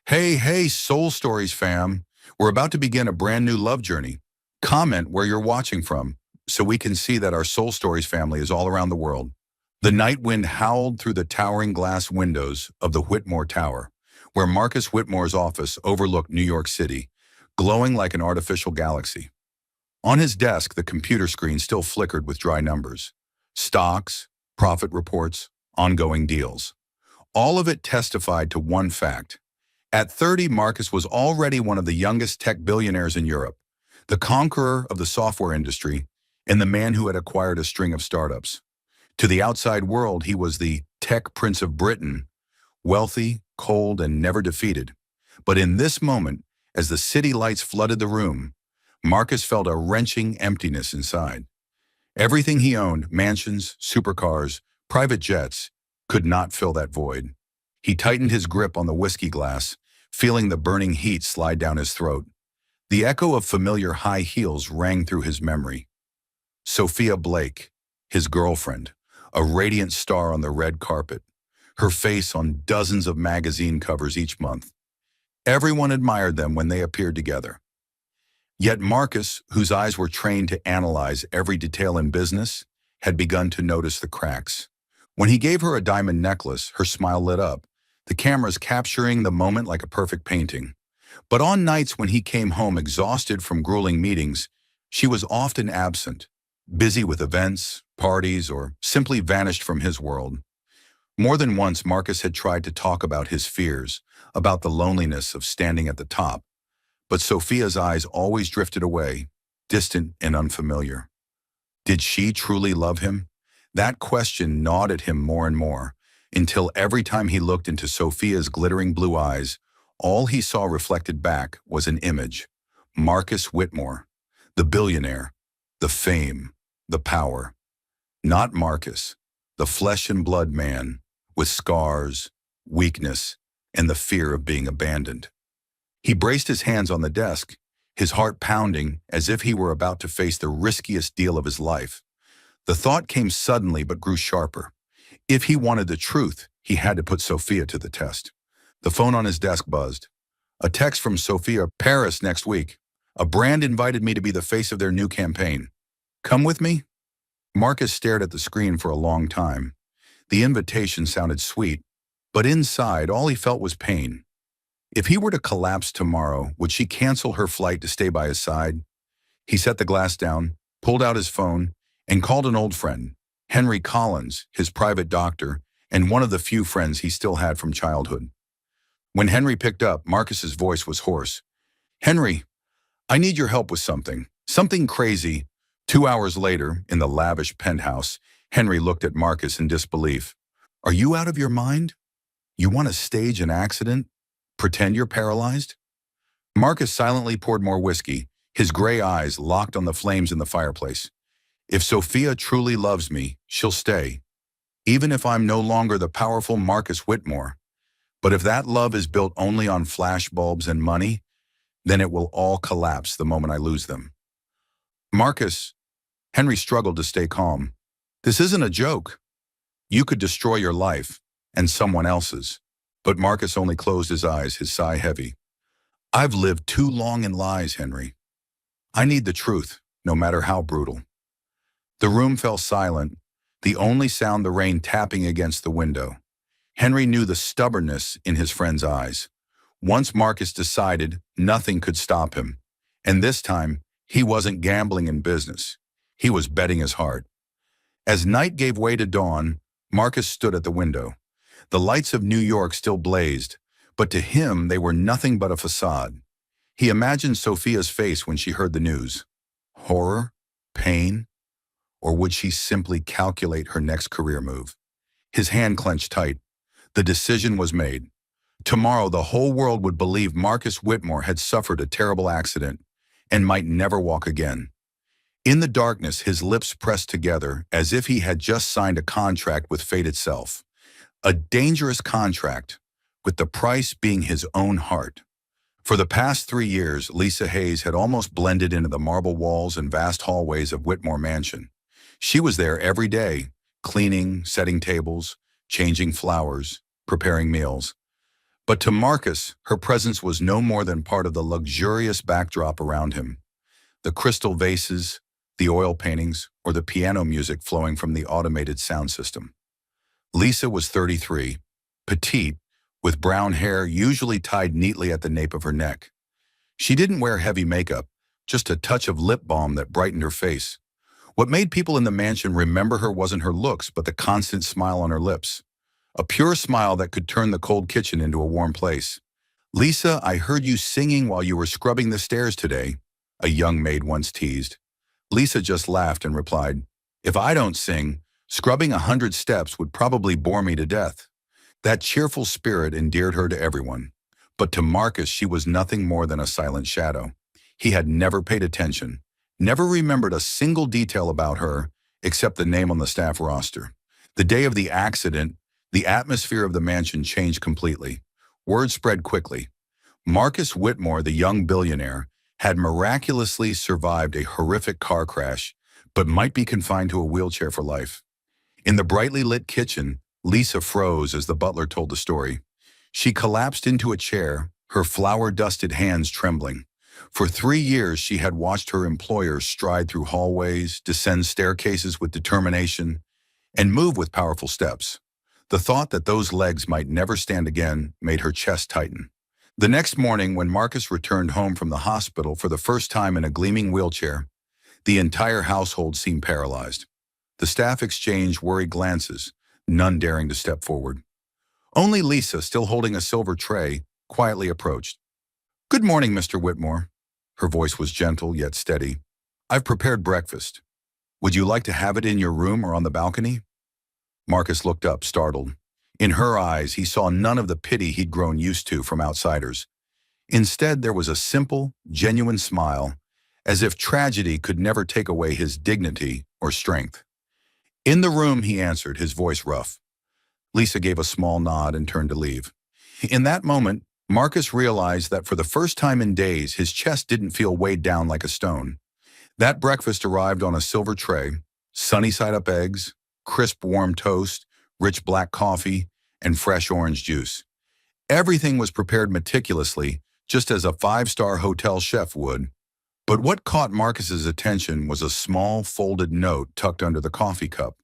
Hey, Soul Stories fam. We're about to begin a brand new love journey. Comment where you're watching from so we can see that our Soul Stories family is all around the world. The night wind howled through the towering glass windows of the Whitmore Tower, where Marcus Whitmore's office overlooked New York City, glowing like an artificial galaxy. On his desk, the computer screen still flickered with dry numbers. Stocks, profit reports, ongoing deals. All of it testified to one fact. At 30, Marcus was already one of the youngest tech billionaires in Europe, the conqueror of the software industry, and the man who had acquired a string of startups. To the outside world, he was the tech prince of Britain, wealthy, cold, and never defeated. But in this moment, as the city lights flooded the room, Marcus felt a wrenching emptiness inside. Everything he owned, mansions, supercars, private jets, could not fill that void. He tightened his grip on the whiskey glass, feeling the burning heat slide down his throat. The echo of familiar high heels rang through his memory. Sophia Blake, his girlfriend, a radiant star on the red carpet, her face on dozens of magazine covers each month. Everyone admired them when they appeared together. Yet Marcus, whose eyes were trained to analyze every detail in business, had begun to notice the cracks. When he gave her a diamond necklace, her smile lit up, the cameras capturing the moment like a perfect painting. But on nights when he came home exhausted from grueling meetings, she was often absent, busy with events, parties, or simply vanished from his world. More than once, Marcus had tried to talk about his fears, about the loneliness of standing at the top, but Sophia's eyes always drifted away, distant and unfamiliar. Did she truly love him? That question gnawed at him more and more, until every time he looked into Sophia's glittering blue eyes, all he saw reflected back was an image. Marcus Whitmore, the billionaire, the fame, the power. Not Marcus, the flesh and blood man, with scars, weakness, and the fear of being abandoned. He braced his hands on the desk, his heart pounding as if he were about to face the riskiest deal of his life. The thought came suddenly but grew sharper. If he wanted the truth, he had to put Sophia to the test. The phone on his desk buzzed. A text from Sophia, Paris next week. A brand invited me to be the face of their new campaign. Come with me? Marcus stared at the screen for a long time. The invitation sounded sweet, but inside all he felt was pain. If he were to collapse tomorrow, would she cancel her flight to stay by his side? He set the glass down, pulled out his phone, and called an old friend, Henry Collins, his private doctor, and one of the few friends he still had from childhood. When Henry picked up, Marcus's voice was hoarse. Henry, I need your help with something crazy. 2 hours later, in the lavish penthouse, Henry looked at Marcus in disbelief. Are you out of your mind? You want to stage an accident? Pretend you're paralyzed? Marcus silently poured more whiskey, his gray eyes locked on the flames in the fireplace. If Sophia truly loves me, she'll stay, even if I'm no longer the powerful Marcus Whitmore. But if that love is built only on flashbulbs and money, then it will all collapse the moment I lose them. Marcus, Henry struggled to stay calm. This isn't a joke. You could destroy your life, and someone else's. But Marcus only closed his eyes, his sigh heavy. I've lived too long in lies, Henry. I need the truth, no matter how brutal. The room fell silent, the only sound the rain tapping against the window. Henry knew the stubbornness in his friend's eyes. Once Marcus decided, nothing could stop him. And this time, he wasn't gambling in business. He was betting his heart. As night gave way to dawn, Marcus stood at the window. The lights of New York still blazed, but to him they were nothing but a facade. He imagined Sophia's face when she heard the news. Horror? Pain? Or would she simply calculate her next career move? His hand clenched tight. The decision was made. Tomorrow the whole world would believe Marcus Whitmore had suffered a terrible accident and might never walk again. In the darkness, his lips pressed together as if he had just signed a contract with fate itself. A dangerous contract, with the price being his own heart. For the past 3 years, Lisa Hayes had almost blended into the marble walls and vast hallways of Whitmore Mansion. She was there every day, cleaning, setting tables, changing flowers, preparing meals. But to Marcus, her presence was no more than part of the luxurious backdrop around him. The crystal vases, the oil paintings, or the piano music flowing from the automated sound system. Lisa was 33, petite, with brown hair usually tied neatly at the nape of her neck. She didn't wear heavy makeup, just a touch of lip balm that brightened her face. What made people in the mansion remember her wasn't her looks, but the constant smile on her lips. A pure smile that could turn the cold kitchen into a warm place. "Lisa, I heard you singing while you were scrubbing the stairs today," a young maid once teased. Lisa just laughed and replied, "If I don't sing, scrubbing 100 steps would probably bore me to death." That cheerful spirit endeared her to everyone. But to Marcus, she was nothing more than a silent shadow. He had never paid attention, never remembered a single detail about her except the name on the staff roster. The day of the accident, the atmosphere of the mansion changed completely. Word spread quickly. Marcus Whitmore, the young billionaire, had miraculously survived a horrific car crash, but might be confined to a wheelchair for life. In the brightly lit kitchen, Lisa froze as the butler told the story. She collapsed into a chair, her flour-dusted hands trembling. For 3 years, she had watched her employer stride through hallways, descend staircases with determination, and move with powerful steps. The thought that those legs might never stand again made her chest tighten. The next morning, when Marcus returned home from the hospital for the first time in a gleaming wheelchair, the entire household seemed paralyzed. The staff exchanged worried glances, none daring to step forward. Only Lisa, still holding a silver tray, quietly approached. "Good morning, Mr. Whitmore." Her voice was gentle yet steady. "I've prepared breakfast. Would you like to have it in your room or on the balcony?" Marcus looked up, startled. In her eyes, he saw none of the pity he'd grown used to from outsiders. Instead, there was a simple, genuine smile, as if tragedy could never take away his dignity or strength. "In the room," he answered, his voice rough. Lisa gave a small nod and turned to leave. In that moment, Marcus realized that for the first time in days, his chest didn't feel weighed down like a stone. That breakfast arrived on a silver tray, sunny-side-up eggs, crisp warm toast, rich black coffee, and fresh orange juice. Everything was prepared meticulously, just as a five-star hotel chef would. But what caught Marcus's attention was a small, folded note tucked under the coffee cup.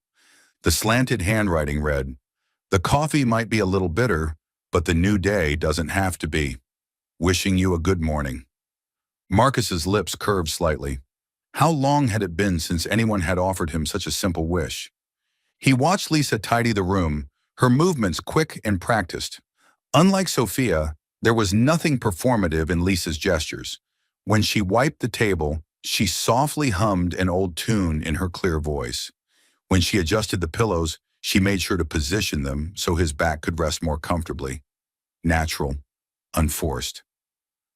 The slanted handwriting read, "The coffee might be a little bitter, but the new day doesn't have to be. Wishing you a good morning." Marcus's lips curved slightly. How long had it been since anyone had offered him such a simple wish? He watched Lisa tidy the room, her movements quick and practiced. Unlike Sophia, there was nothing performative in Lisa's gestures. When she wiped the table, she softly hummed an old tune in her clear voice. When she adjusted the pillows, she made sure to position them so his back could rest more comfortably. Natural, unforced.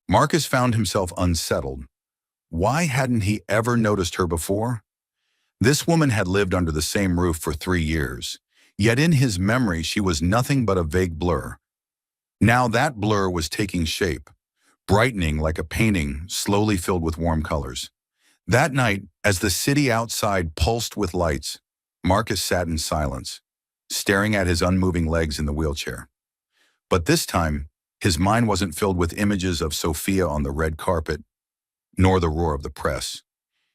Marcus found himself unsettled. Why hadn't he ever noticed her before? This woman had lived under the same roof for 3 years, yet in his memory she was nothing but a vague blur. Now that blur was taking shape, brightening like a painting slowly filled with warm colors. That night, as the city outside pulsed with lights, Marcus sat in silence, staring at his unmoving legs in the wheelchair. But this time, his mind wasn't filled with images of Sophia on the red carpet, nor the roar of the press.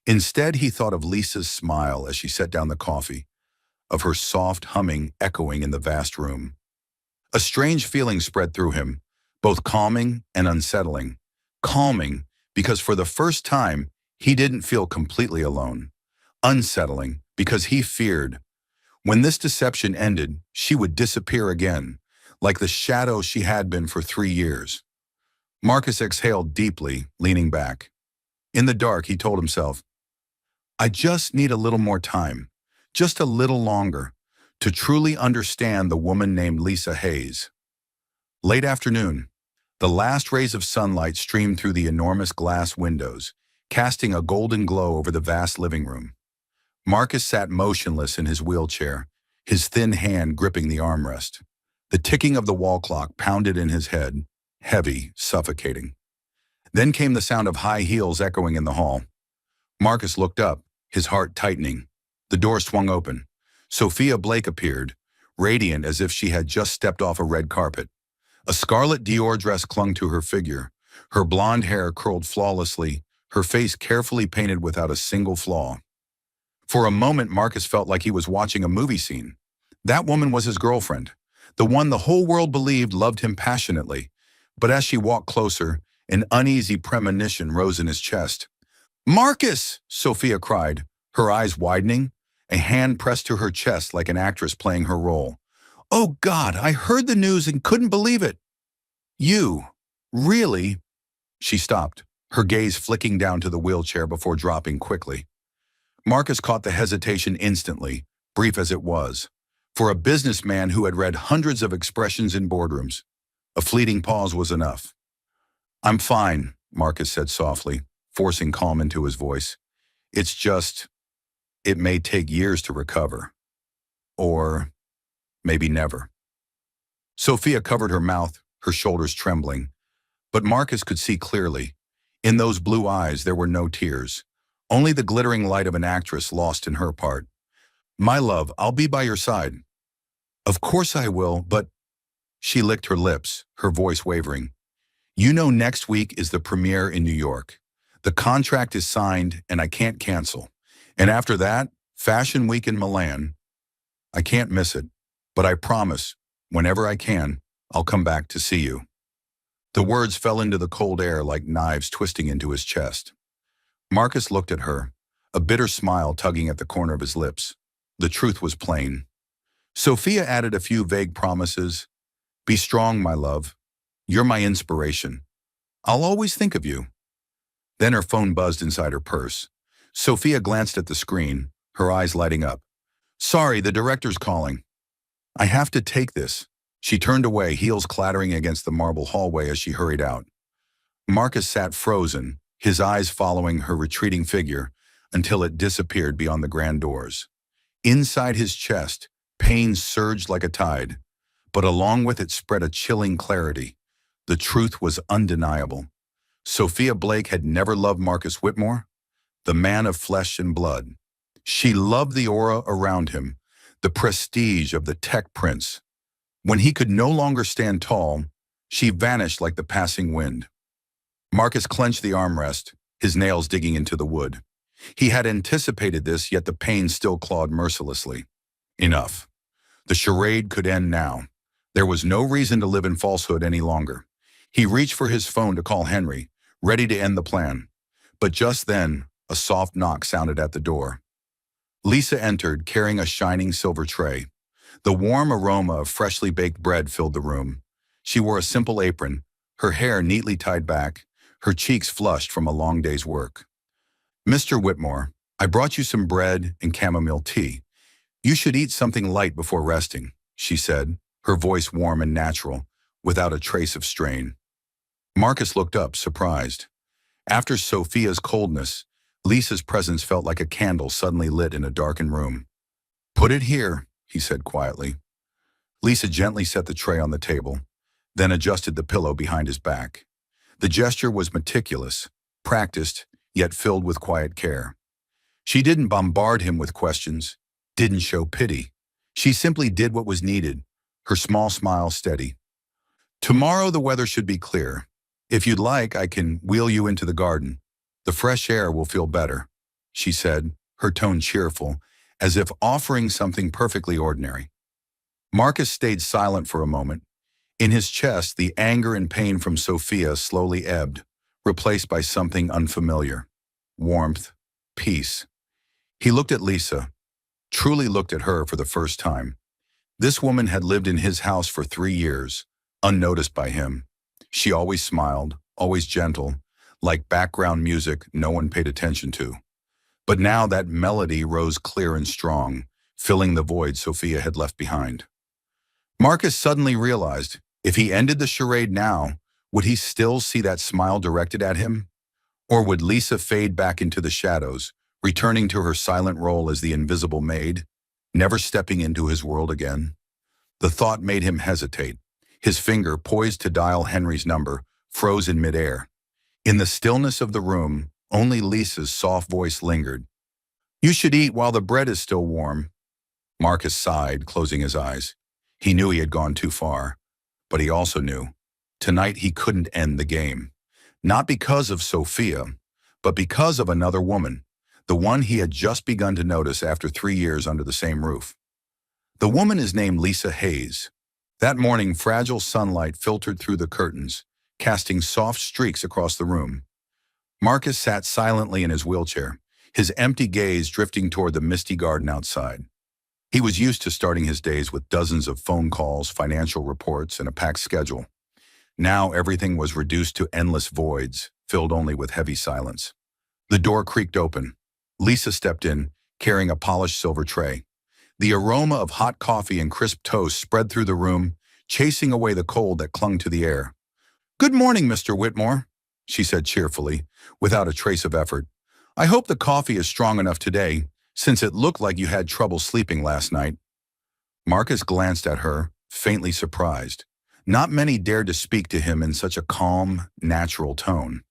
Instead, he thought of Lisa's smile as she set down the coffee, of her soft humming echoing in the vast room. A strange feeling spread through him, both calming and unsettling. Calming, because for the first time, he didn't feel completely alone. Unsettling, because he feared, when this deception ended, she would disappear again, like the shadow she had been for 3 years. Marcus exhaled deeply, leaning back. In the dark, he told himself, "I just need a little more time, just a little longer, to truly understand the woman named Lisa Hayes." Late afternoon, the last rays of sunlight streamed through the enormous glass windows, casting a golden glow over the vast living room. Marcus sat motionless in his wheelchair, his thin hand gripping the armrest. The ticking of the wall clock pounded in his head, heavy, suffocating. Then came the sound of high heels echoing in the hall. Marcus looked up, his heart tightening. The door swung open. Sophia Blake appeared, radiant as if she had just stepped off a red carpet. A scarlet Dior dress clung to her figure, her blonde hair curled flawlessly, her face carefully painted without a single flaw. For a moment, Marcus felt like he was watching a movie scene. That woman was his girlfriend, the one the whole world believed loved him passionately. But as she walked closer, an uneasy premonition rose in his chest. "Marcus!" Sophia cried, her eyes widening, a hand pressed to her chest like an actress playing her role. "Oh God, I heard the news and couldn't believe it." "You? Really?" She stopped, her gaze flicking down to the wheelchair before dropping quickly. Marcus caught the hesitation instantly, brief as it was. For a businessman who had read hundreds of expressions in boardrooms, a fleeting pause was enough. "I'm fine," Marcus said softly, forcing calm into his voice. "It's just, it may take years to recover. Or maybe never." Sophia covered her mouth, her shoulders trembling. But Marcus could see clearly. In those blue eyes there were no tears, only the glittering light of an actress lost in her part. "My love, I'll be by your side." "Of course I will, but—" She licked her lips, her voice wavering. "You know next week is the premiere in New York. The contract is signed and I can't cancel. And after that, Fashion Week in Milan. I can't miss it, but I promise, whenever I can, I'll come back to see you." The words fell into the cold air like knives twisting into his chest. Marcus looked at her, a bitter smile tugging at the corner of his lips. The truth was plain. Sophia added a few vague promises. "Be strong, my love. You're my inspiration. I'll always think of you." Then her phone buzzed inside her purse. Sophia glanced at the screen, her eyes lighting up. "Sorry, the director's calling." "I have to take this." She turned away, heels clattering against the marble hallway as she hurried out. Marcus sat frozen, his eyes following her retreating figure until it disappeared beyond the grand doors. Inside his chest, pain surged like a tide, but along with it spread a chilling clarity. The truth was undeniable. Sophia Blake had never loved Marcus Whitmore, the man of flesh and blood. She loved the aura around him, the prestige of the tech prince. When he could no longer stand tall, she vanished like the passing wind. Marcus clenched the armrest, his nails digging into the wood. He had anticipated this, yet the pain still clawed mercilessly. Enough. The charade could end now. There was no reason to live in falsehood any longer. He reached for his phone to call Henry, ready to end the plan. But just then, a soft knock sounded at the door. Lisa entered, carrying a shining silver tray. The warm aroma of freshly baked bread filled the room. She wore a simple apron, her hair neatly tied back, her cheeks flushed from a long day's work. "Mr. Whitmore, I brought you some bread and chamomile tea. You should eat something light before resting," she said, her voice warm and natural, without a trace of strain. Marcus looked up, surprised. After Sophia's coldness, Lisa's presence felt like a candle suddenly lit in a darkened room. "Put it here," he said quietly. Lisa gently set the tray on the table, then adjusted the pillow behind his back. The gesture was meticulous, practiced, yet filled with quiet care. She didn't bombard him with questions, didn't show pity. She simply did what was needed, her small smile steady. "Tomorrow the weather should be clear. If you'd like, I can wheel you into the garden. The fresh air will feel better," she said, her tone cheerful, as if offering something perfectly ordinary. Marcus stayed silent for a moment. In his chest, the anger and pain from Sophia slowly ebbed, replaced by something unfamiliar. Warmth, peace. He looked at Lisa, truly looked at her for the first time. This woman had lived in his house for 3 years, unnoticed by him. She always smiled, always gentle, like background music no one paid attention to. But now that melody rose clear and strong, filling the void Sophia had left behind. Marcus suddenly realized, if he ended the charade now, would he still see that smile directed at him? Or would Lisa fade back into the shadows, returning to her silent role as the invisible maid, never stepping into his world again? The thought made him hesitate. His finger, poised to dial Henry's number, froze in midair. In the stillness of the room, only Lisa's soft voice lingered. "You should eat while the bread is still warm." Marcus sighed, closing his eyes. He knew he had gone too far. But he also knew, tonight he couldn't end the game. Not because of Sophia, but because of another woman, the one he had just begun to notice after 3 years under the same roof. The woman is named Lisa Hayes. That morning, fragile sunlight filtered through the curtains, casting soft streaks across the room. Marcus sat silently in his wheelchair, his empty gaze drifting toward the misty garden outside. He was used to starting his days with dozens of phone calls, financial reports, and a packed schedule. Now everything was reduced to endless voids, filled only with heavy silence. The door creaked open. Lisa stepped in, carrying a polished silver tray. The aroma of hot coffee and crisp toast spread through the room, chasing away the cold that clung to the air. "Good morning, Mr. Whitmore," she said cheerfully, without a trace of effort. "I hope the coffee is strong enough today, since it looked like you had trouble sleeping last night." Marcus glanced at her, faintly surprised. Not many dared to speak to him in such a calm, natural tone.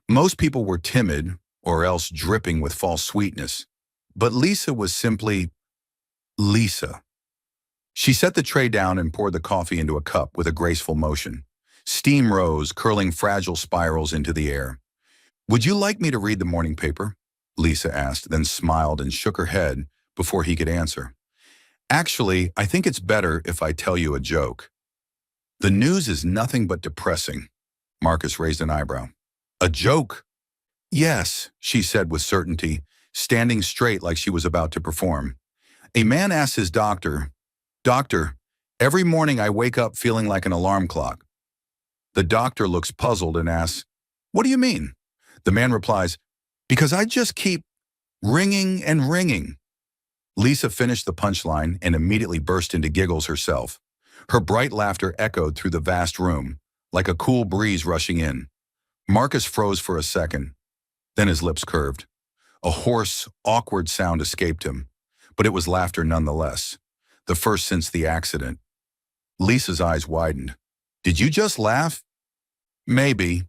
Most people were timid, or else dripping with false sweetness. But Lisa was simply Lisa. She set the tray down and poured the coffee into a cup with a graceful motion. Steam rose, curling fragile spirals into the air. "Would you like me to read the morning paper?" Lisa asked, then smiled and shook her head before he could answer. "Actually, I think it's better if I tell you a joke." "The news is nothing but depressing." Marcus raised an eyebrow. "A joke?" "Yes," she said with certainty, standing straight like she was about to perform. "A man asked his doctor, 'Doctor, every morning I wake up feeling like an alarm clock.' The doctor looks puzzled and asks, 'What do you mean?' The man replies, 'Because I just keep ringing and ringing.'" Lisa finished the punchline and immediately burst into giggles herself. Her bright laughter echoed through the vast room, like a cool breeze rushing in. Marcus froze for a second. Then his lips curved. A hoarse, awkward sound escaped him, but it was laughter nonetheless, the first since the accident. Lisa's eyes widened. "Did you just laugh?" "Maybe."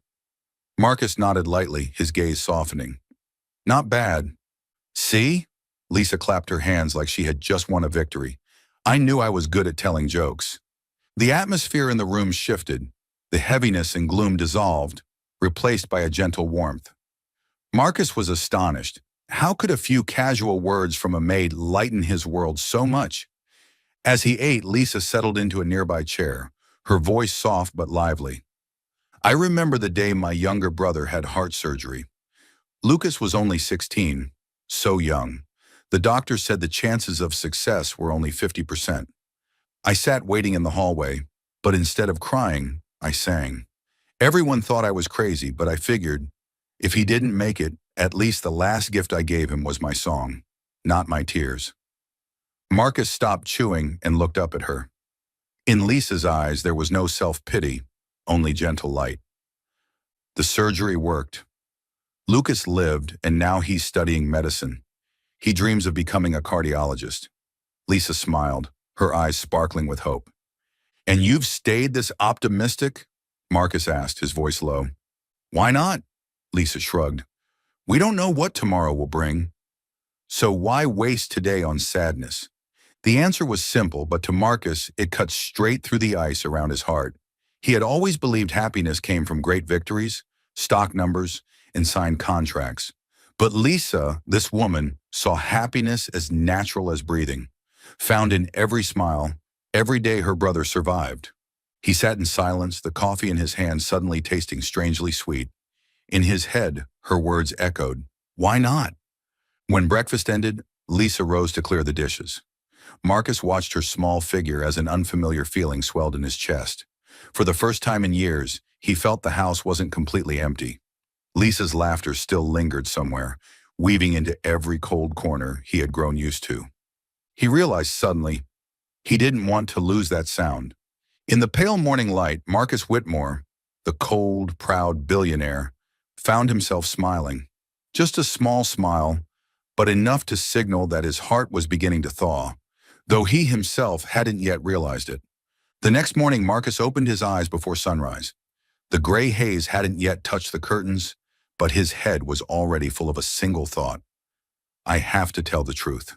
Marcus nodded lightly, his gaze softening. "Not bad." "See?" Lisa clapped her hands like she had just won a victory. "I knew I was good at telling jokes." The atmosphere in the room shifted. The heaviness and gloom dissolved, replaced by a gentle warmth. Marcus was astonished. How could a few casual words from a maid lighten his world so much? As he ate, Lisa settled into a nearby chair, her voice soft but lively. "I remember the day my younger brother had heart surgery. Lucas was only 16, so young. The doctor said the chances of success were only 50%. I sat waiting in the hallway, but instead of crying, I sang. Everyone thought I was crazy, but I figured, if he didn't make it, at least the last gift I gave him was my song, not my tears." Marcus stopped chewing and looked up at her. In Lisa's eyes, there was no self-pity, only gentle light. "The surgery worked. Lucas lived, and now he's studying medicine. He dreams of becoming a cardiologist." Lisa smiled, her eyes sparkling with hope. "And you've stayed this optimistic?" Marcus asked, his voice low. "Why not?" Lisa shrugged. "We don't know what tomorrow will bring. So why waste today on sadness?" The answer was simple, but to Marcus, it cut straight through the ice around his heart. He had always believed happiness came from great victories, stock numbers, and signed contracts. But Lisa, this woman, saw happiness as natural as breathing, found in every smile, every day her brother survived. He sat in silence, the coffee in his hand suddenly tasting strangely sweet. In his head, her words echoed, "Why not?" When breakfast ended, Lisa rose to clear the dishes. Marcus watched her small figure as an unfamiliar feeling swelled in his chest. For the first time in years, he felt the house wasn't completely empty. Lisa's laughter still lingered somewhere, weaving into every cold corner he had grown used to. He realized suddenly he didn't want to lose that sound. In the pale morning light, Marcus Whitmore, the cold, proud billionaire, found himself smiling. Just a small smile, but enough to signal that his heart was beginning to thaw, though he himself hadn't yet realized it. The next morning, Marcus opened his eyes before sunrise. The gray haze hadn't yet touched the curtains, but his head was already full of a single thought. "I have to tell the truth."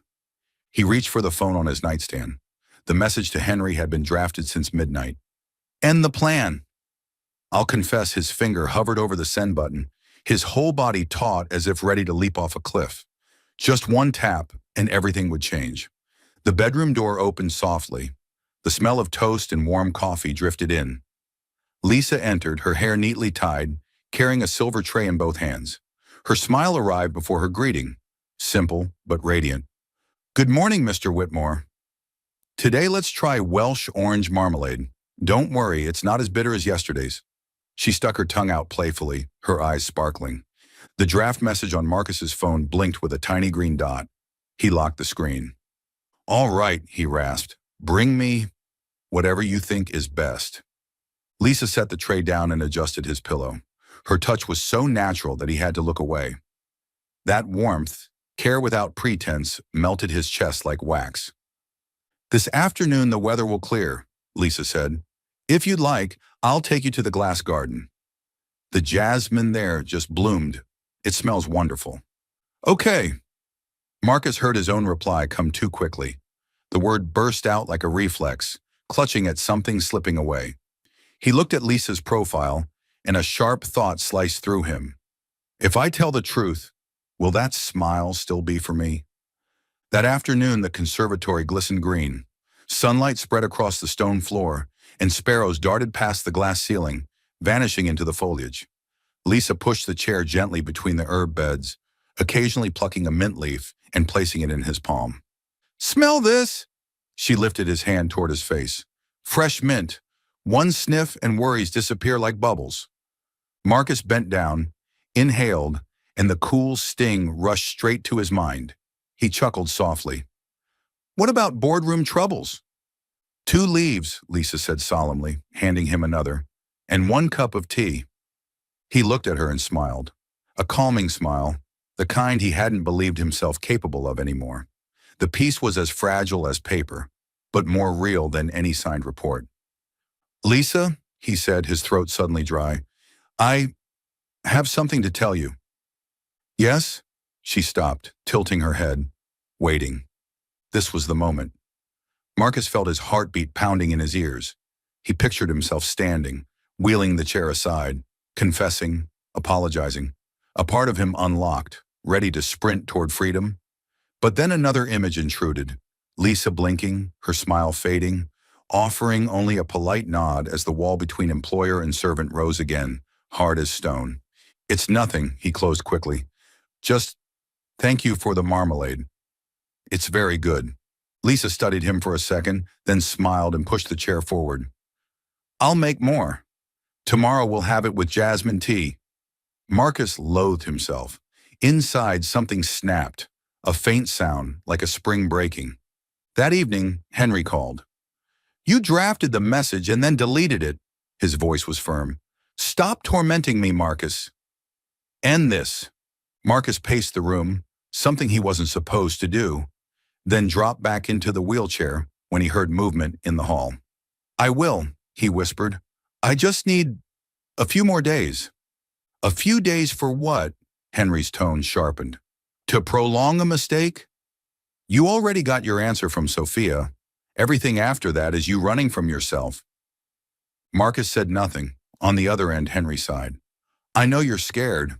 He reached for the phone on his nightstand. The message to Henry had been drafted since midnight. End the plan. I'll confess his finger hovered over the send button, his whole body taut as if ready to leap off a cliff. Just one tap, and everything would change. The bedroom door opened softly. The smell of toast and warm coffee drifted in. Lisa entered, her hair neatly tied, carrying a silver tray in both hands. Her smile arrived before her greeting, simple but radiant. Good morning, Mr. Whitmore. Today let's try Welsh orange marmalade. Don't worry, it's not as bitter as yesterday's. She stuck her tongue out playfully, her eyes sparkling. The draft message on Marcus's phone blinked with a tiny green dot. He locked the screen. All right, he rasped. Bring me whatever you think is best. Lisa set the tray down and adjusted his pillow. Her touch was so natural that he had to look away. That warmth, care without pretense, melted his chest like wax. This afternoon the weather will clear, Lisa said. If you'd like, I'll take you to the glass garden. The jasmine there just bloomed. It smells wonderful. Okay. Marcus heard his own reply come too quickly. The word burst out like a reflex, clutching at something slipping away. He looked at Lisa's profile, and a sharp thought sliced through him. If I tell the truth, will that smile still be for me? That afternoon, the conservatory glistened green. Sunlight spread across the stone floor, and sparrows darted past the glass ceiling, vanishing into the foliage. Lisa pushed the chair gently between the herb beds, occasionally plucking a mint leaf and placing it in his palm. Smell this! She lifted his hand toward his face. Fresh mint. One sniff and worries disappear like bubbles. Marcus bent down, inhaled, and the cool sting rushed straight to his mind. He chuckled softly. What about boardroom troubles? 2 leaves, Lisa said solemnly, handing him another, and 1 cup of tea. He looked at her and smiled. A calming smile, the kind he hadn't believed himself capable of anymore. The piece was as fragile as paper, but more real than any signed report. Lisa, he said, his throat suddenly dry, I have something to tell you. Yes? She stopped, tilting her head, waiting. This was the moment. Marcus felt his heartbeat pounding in his ears. He pictured himself standing, wheeling the chair aside, confessing, apologizing. A part of him unlocked, ready to sprint toward freedom. But then another image intruded. Lisa blinking, her smile fading, offering only a polite nod as the wall between employer and servant rose again, hard as stone. It's nothing, he closed quickly. Just thank you for the marmalade. It's very good. Lisa studied him for a second, then smiled and pushed the chair forward. I'll make more. Tomorrow we'll have it with jasmine tea. Marcus loathed himself. Inside, something snapped, a faint sound like a spring breaking. That evening, Henry called. You drafted the message and then deleted it. His voice was firm. Stop tormenting me, Marcus. End this. Marcus paced the room, something he wasn't supposed to do, then dropped back into the wheelchair when he heard movement in the hall. I will, he whispered. I just need a few more days. A few days for what? Henry's tone sharpened. To prolong a mistake? You already got your answer from Sophia. Everything after that is you running from yourself. Marcus said nothing. On the other end, Henry sighed. I know you're scared,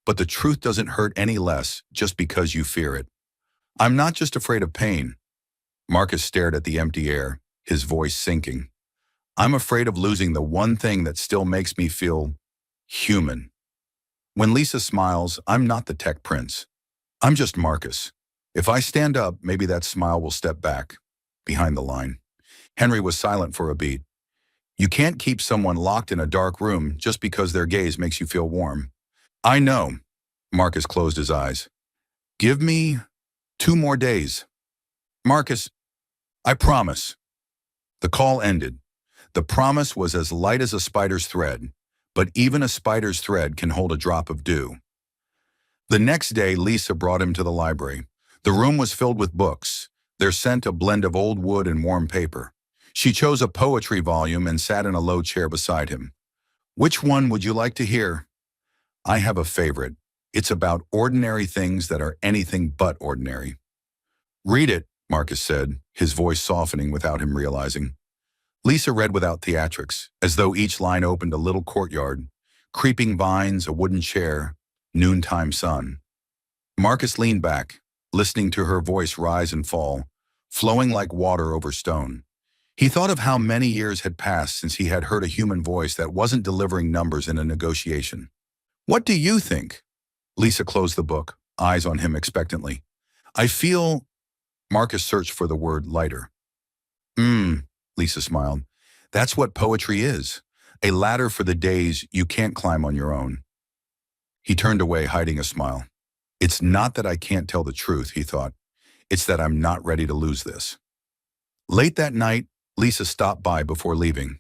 but the truth doesn't hurt any less just because you fear it. I'm not just afraid of pain. Marcus stared at the empty air, his voice sinking. I'm afraid of losing the one thing that still makes me feel human. When Lisa smiles, I'm not the tech prince. I'm just Marcus. If I stand up, maybe that smile will step back, behind the line. Henry was silent for a beat. You can't keep someone locked in a dark room just because their gaze makes you feel warm. I know. Marcus closed his eyes. Give me 2 more days. Marcus, I promise. The call ended. The promise was as light as a spider's thread, but even a spider's thread can hold a drop of dew. The next day, Lisa brought him to the library. The room was filled with books, their scent a blend of old wood and warm paper. She chose a poetry volume and sat in a low chair beside him. Which one would you like to hear? I have a favorite. It's about ordinary things that are anything but ordinary. Read it, Marcus said, his voice softening without him realizing. Lisa read without theatrics, as though each line opened a little courtyard, creeping vines, a wooden chair, noontime sun. Marcus leaned back, listening to her voice rise and fall, flowing like water over stone. He thought of how many years had passed since he had heard a human voice that wasn't delivering numbers in a negotiation. "What do you think?" Lisa closed the book, eyes on him expectantly. "I feel—" Marcus searched for the word lighter. "Mmm," Lisa smiled. "That's what poetry is. A ladder for the days you can't climb on your own." He turned away, hiding a smile. "It's not that I can't tell the truth," he thought. "It's that I'm not ready to lose this." Late that night, Lisa stopped by before leaving.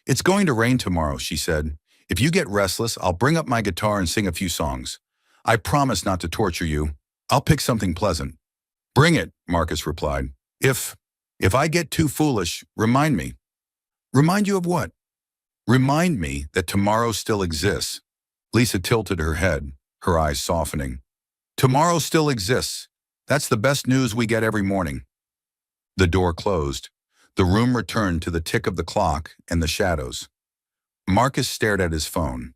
"It's going to rain tomorrow," she said. "If you get restless, I'll bring up my guitar and sing a few songs. I promise not to torture you. I'll pick something pleasant." "Bring it," Marcus replied. If I get too foolish, remind me." "Remind you of what?" "Remind me that tomorrow still exists." Lisa tilted her head, her eyes softening. "Tomorrow still exists. That's the best news we get every morning." The door closed. The room returned to the tick of the clock and the shadows. Marcus stared at his phone.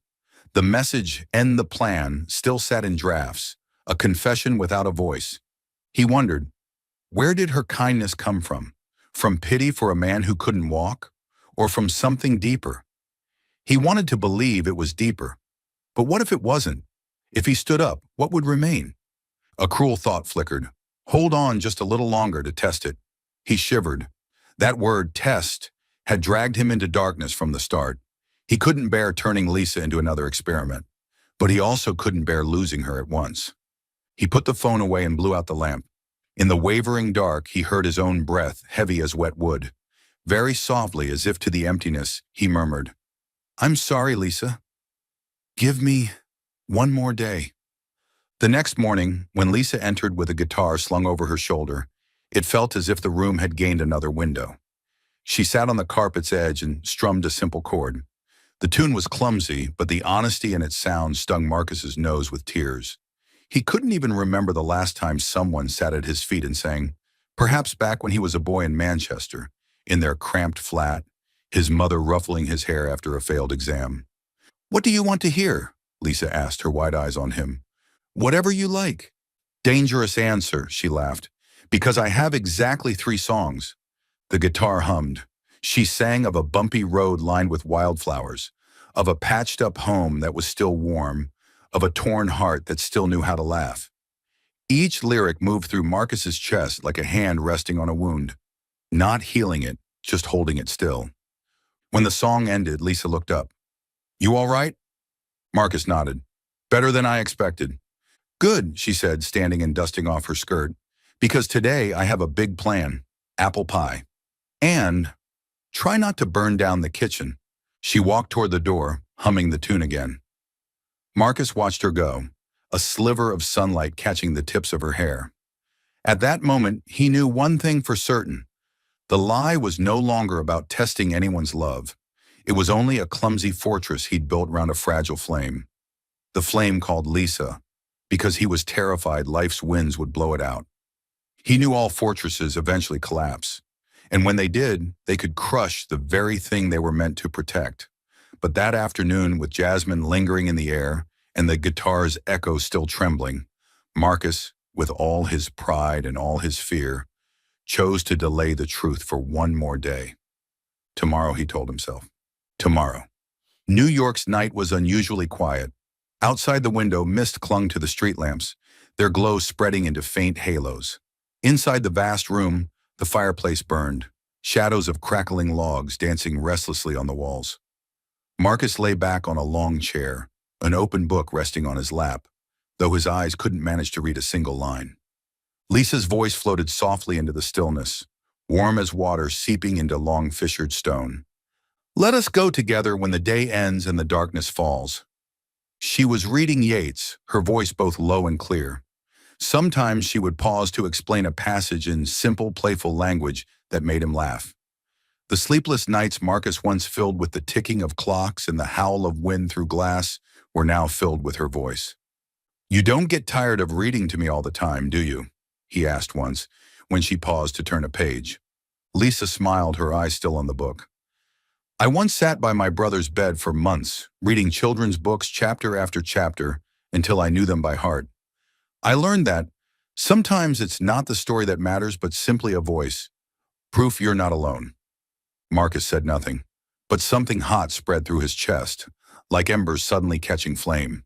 The message, "End the plan," still sat in drafts, a confession without a voice. He wondered, where did her kindness come from? From pity for a man who couldn't walk? Or from something deeper? He wanted to believe it was deeper. But what if it wasn't? If he stood up, what would remain? A cruel thought flickered. Hold on just a little longer to test it. He shivered. That word, test, had dragged him into darkness from the start. He couldn't bear turning Lisa into another experiment, but he also couldn't bear losing her at once. He put the phone away and blew out the lamp. In the wavering dark, he heard his own breath, heavy as wet wood. Very softly, as if to the emptiness, he murmured, "I'm sorry, Lisa. Give me one more day." The next morning, when Lisa entered with a guitar slung over her shoulder, it felt as if the room had gained another window. She sat on the carpet's edge and strummed a simple chord. The tune was clumsy, but the honesty in its sound stung Marcus's nose with tears. He couldn't even remember the last time someone sat at his feet and sang, perhaps back when he was a boy in Manchester, in their cramped flat, his mother ruffling his hair after a failed exam. "What do you want to hear?" Lisa asked, her wide eyes on him. "Whatever you like." "Dangerous answer," she laughed, "because I have exactly 3 songs." The guitar hummed. She sang of a bumpy road lined with wildflowers, of a patched-up home that was still warm, of a torn heart that still knew how to laugh. Each lyric moved through Marcus's chest like a hand resting on a wound, not healing it, just holding it still. When the song ended, Lisa looked up. "You all right?" Marcus nodded. "Better than I expected." "Good," she said, standing and dusting off her skirt, "because today I have a big plan. Apple pie. And try not to burn down the kitchen." She walked toward the door, humming the tune again. Marcus watched her go, a sliver of sunlight catching the tips of her hair. At that moment, he knew one thing for certain. The lie was no longer about testing anyone's love. It was only a clumsy fortress he'd built round a fragile flame. The flame called Lisa, because he was terrified life's winds would blow it out. He knew all fortresses eventually collapse, and when they did, they could crush the very thing they were meant to protect. But that afternoon, with Jasmine lingering in the air and the guitar's echo still trembling, Marcus, with all his pride and all his fear, chose to delay the truth for one more day. Tomorrow, he told himself. Tomorrow. New York's night was unusually quiet. Outside the window, mist clung to the street lamps, their glow spreading into faint halos. Inside the vast room, the fireplace burned, shadows of crackling logs dancing restlessly on the walls. Marcus lay back on a long chair, an open book resting on his lap, though his eyes couldn't manage to read a single line. Lisa's voice floated softly into the stillness, warm as water seeping into long fissured stone. "Let us go together when the day ends and the darkness falls." She was reading Yeats, her voice both low and clear. Sometimes she would pause to explain a passage in simple, playful language that made him laugh. The sleepless nights Marcus once filled with the ticking of clocks and the howl of wind through glass were now filled with her voice. "You don't get tired of reading to me all the time, do you?" he asked once, when she paused to turn a page. Lisa smiled, her eyes still on the book. I once sat by my brother's bed for months, reading children's books chapter after chapter until I knew them by heart. I learned that sometimes it's not the story that matters, but simply a voice. Proof you're not alone. Marcus said nothing, but something hot spread through his chest, like embers suddenly catching flame.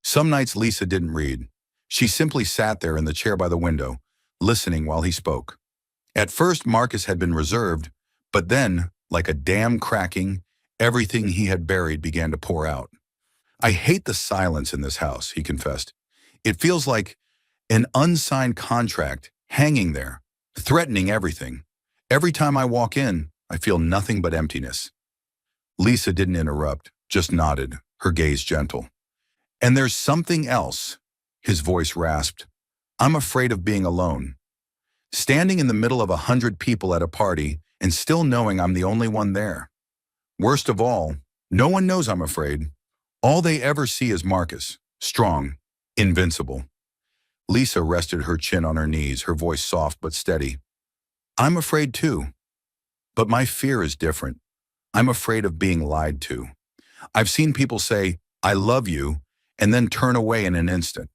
Some nights Lisa didn't read. She simply sat there in the chair by the window, listening while he spoke. At first, Marcus had been reserved, but then, like a dam cracking, everything he had buried began to pour out. I hate the silence in this house, he confessed. It feels like an unsigned contract hanging there, threatening everything. Every time I walk in, I feel nothing but emptiness. Lisa didn't interrupt, just nodded, her gaze gentle. And there's something else, his voice rasped. I'm afraid of being alone. Standing in the middle of 100 people at a party and still knowing I'm the only one there. Worst of all, no one knows I'm afraid. All they ever see is Marcus, strong, invincible. Lisa rested her chin on her knees, her voice soft but steady. I'm afraid too, but my fear is different. I'm afraid of being lied to. I've seen people say, I love you, and then turn away in an instant.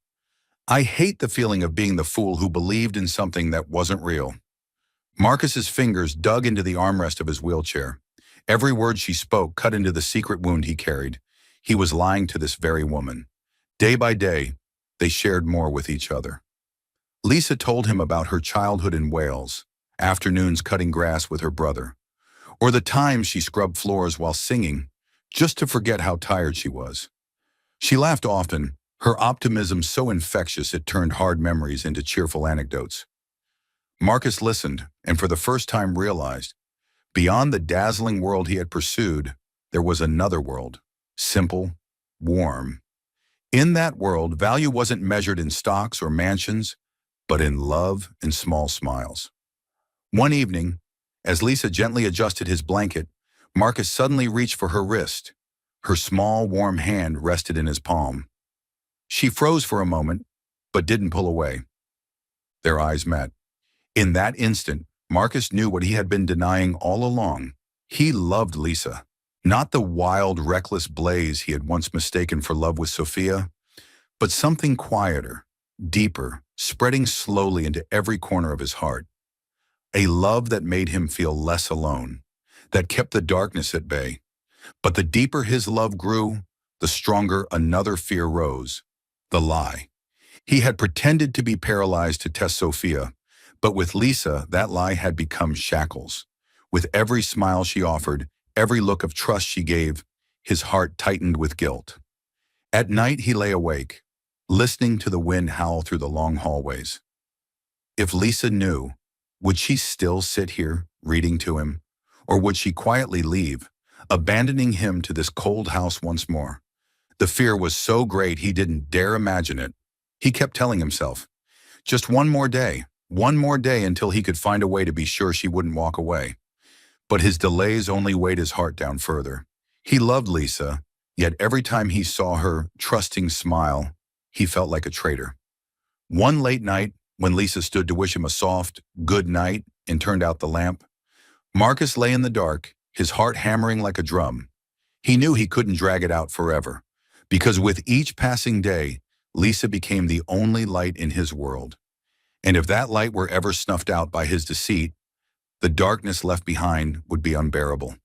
I hate the feeling of being the fool who believed in something that wasn't real. Marcus's fingers dug into the armrest of his wheelchair. Every word she spoke cut into the secret wound he carried. He was lying to this very woman. Day by day, they shared more with each other. Lisa told him about her childhood in Wales, afternoons cutting grass with her brother, or the times she scrubbed floors while singing, just to forget how tired she was. She laughed often, her optimism so infectious it turned hard memories into cheerful anecdotes. Marcus listened, and for the first time realized, beyond the dazzling world he had pursued, there was another world, simple, warm. In that world, value wasn't measured in stocks or mansions, but in love and small smiles. One evening, as Lisa gently adjusted his blanket, Marcus suddenly reached for her wrist. Her small, warm hand rested in his palm. She froze for a moment, but didn't pull away. Their eyes met. In that instant, Marcus knew what he had been denying all along. He loved Lisa, not the wild, reckless blaze he had once mistaken for love with Sophia, but something quieter, deeper, spreading slowly into every corner of his heart. A love that made him feel less alone, that kept the darkness at bay. But the deeper his love grew, the stronger another fear rose, the lie. He had pretended to be paralyzed to test Sophia, but with Lisa, that lie had become shackles. With every smile she offered, every look of trust she gave, his heart tightened with guilt. At night he lay awake, listening to the wind howl through the long hallways. If Lisa knew, would she still sit here, reading to him? Or would she quietly leave, abandoning him to this cold house once more? The fear was so great he didn't dare imagine it. He kept telling himself, just one more day until he could find a way to be sure she wouldn't walk away. But his delays only weighed his heart down further. He loved Lisa, yet every time he saw her trusting smile, he felt like a traitor. One late night, when Lisa stood to wish him a soft, good night and turned out the lamp, Marcus lay in the dark, his heart hammering like a drum. He knew he couldn't drag it out forever, because with each passing day, Lisa became the only light in his world. And if that light were ever snuffed out by his deceit, the darkness left behind would be unbearable.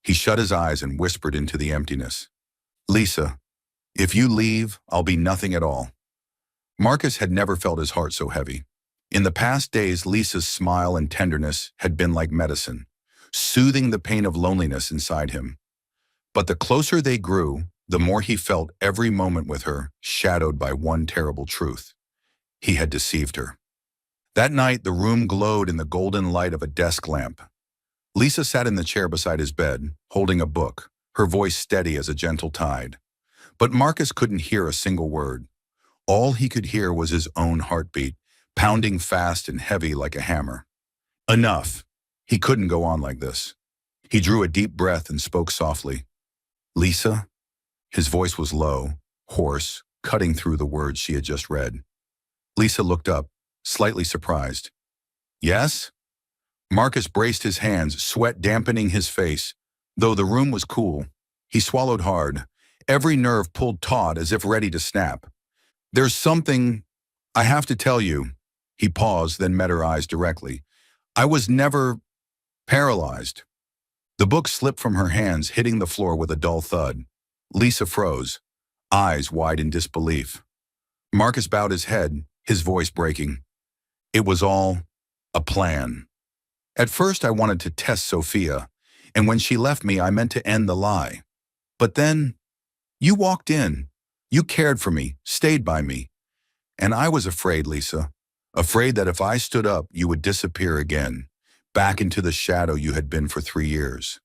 He shut his eyes and whispered into the emptiness. Lisa, if you leave, I'll be nothing at all. Marcus had never felt his heart so heavy. In the past days, Lisa's smile and tenderness had been like medicine, soothing the pain of loneliness inside him. But the closer they grew, the more he felt every moment with her shadowed by one terrible truth. He had deceived her. That night, the room glowed in the golden light of a desk lamp. Lisa sat in the chair beside his bed, holding a book, her voice steady as a gentle tide. But Marcus couldn't hear a single word. All he could hear was his own heartbeat, pounding fast and heavy like a hammer. Enough. He couldn't go on like this. He drew a deep breath and spoke softly. Lisa? His voice was low, hoarse, cutting through the words she had just read. Lisa looked up, slightly surprised. Yes? Marcus braced his hands, sweat dampening his face. Though the room was cool, he swallowed hard, every nerve pulled taut as if ready to snap. There's something I have to tell you. He paused, then met her eyes directly. I was never paralyzed. The book slipped from her hands, hitting the floor with a dull thud. Lisa froze, eyes wide in disbelief. Marcus bowed his head, his voice breaking. It was all a plan. At first I wanted to test Sophia, and when she left me I meant to end the lie. But then, you walked in. You cared for me, stayed by me. And I was afraid, Lisa. Afraid that if I stood up, you would disappear again, back into the shadow you had been for 3 years.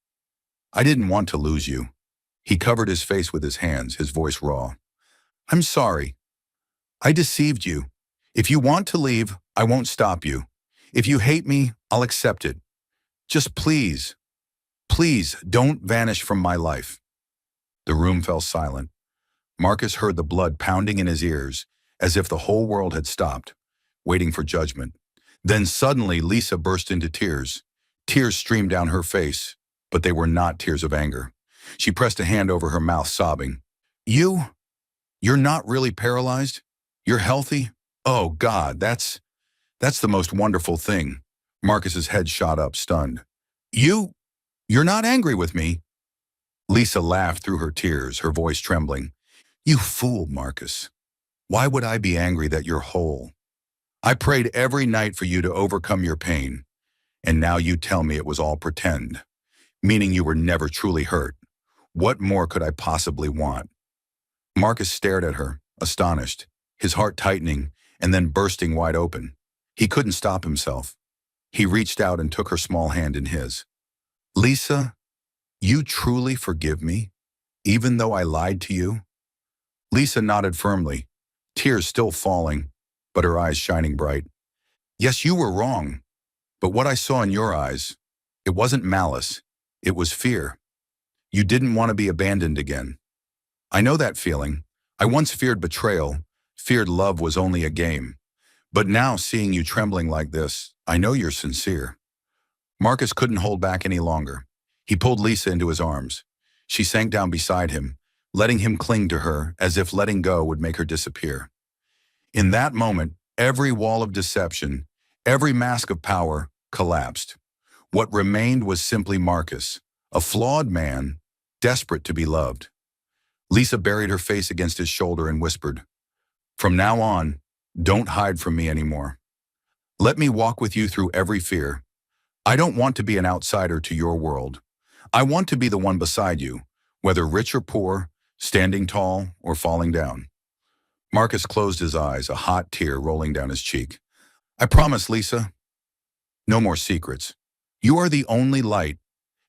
I didn't want to lose you. He covered his face with his hands, his voice raw. I'm sorry. I deceived you. If you want to leave, I won't stop you. If you hate me, I'll accept it. Just please, please don't vanish from my life. The room fell silent. Marcus heard the blood pounding in his ears, as if the whole world had stopped, waiting for judgment. Then suddenly Lisa burst into tears. Tears streamed down her face, but they were not tears of anger. She pressed a hand over her mouth, sobbing. You're not really paralyzed? You're healthy? Oh, God, that's the most wonderful thing. Marcus's head shot up, stunned. You're not angry with me? Lisa laughed through her tears, her voice trembling. You fool, Marcus. Why would I be angry that you're whole? I prayed every night for you to overcome your pain, and now you tell me it was all pretend, meaning you were never truly hurt. What more could I possibly want? Marcus stared at her, astonished, his heart tightening and then bursting wide open. He couldn't stop himself. He reached out and took her small hand in his. Lisa, you truly forgive me, even though I lied to you? Lisa nodded firmly, tears still falling, but her eyes shining bright. Yes, you were wrong, but what I saw in your eyes, it wasn't malice, it was fear. You didn't want to be abandoned again. I know that feeling. I once feared betrayal, feared love was only a game. But now, seeing you trembling like this, I know you're sincere. Marcus couldn't hold back any longer. He pulled Lisa into his arms. She sank down beside him, letting him cling to her as if letting go would make her disappear. In that moment, every wall of deception, every mask of power collapsed. What remained was simply Marcus, a flawed man, desperate to be loved. Lisa buried her face against his shoulder and whispered, From now on, don't hide from me anymore. Let me walk with you through every fear. I don't want to be an outsider to your world. I want to be the one beside you, whether rich or poor, standing tall or falling down. Marcus closed his eyes, a hot tear rolling down his cheek. I promise, Lisa. No more secrets. You are the only light,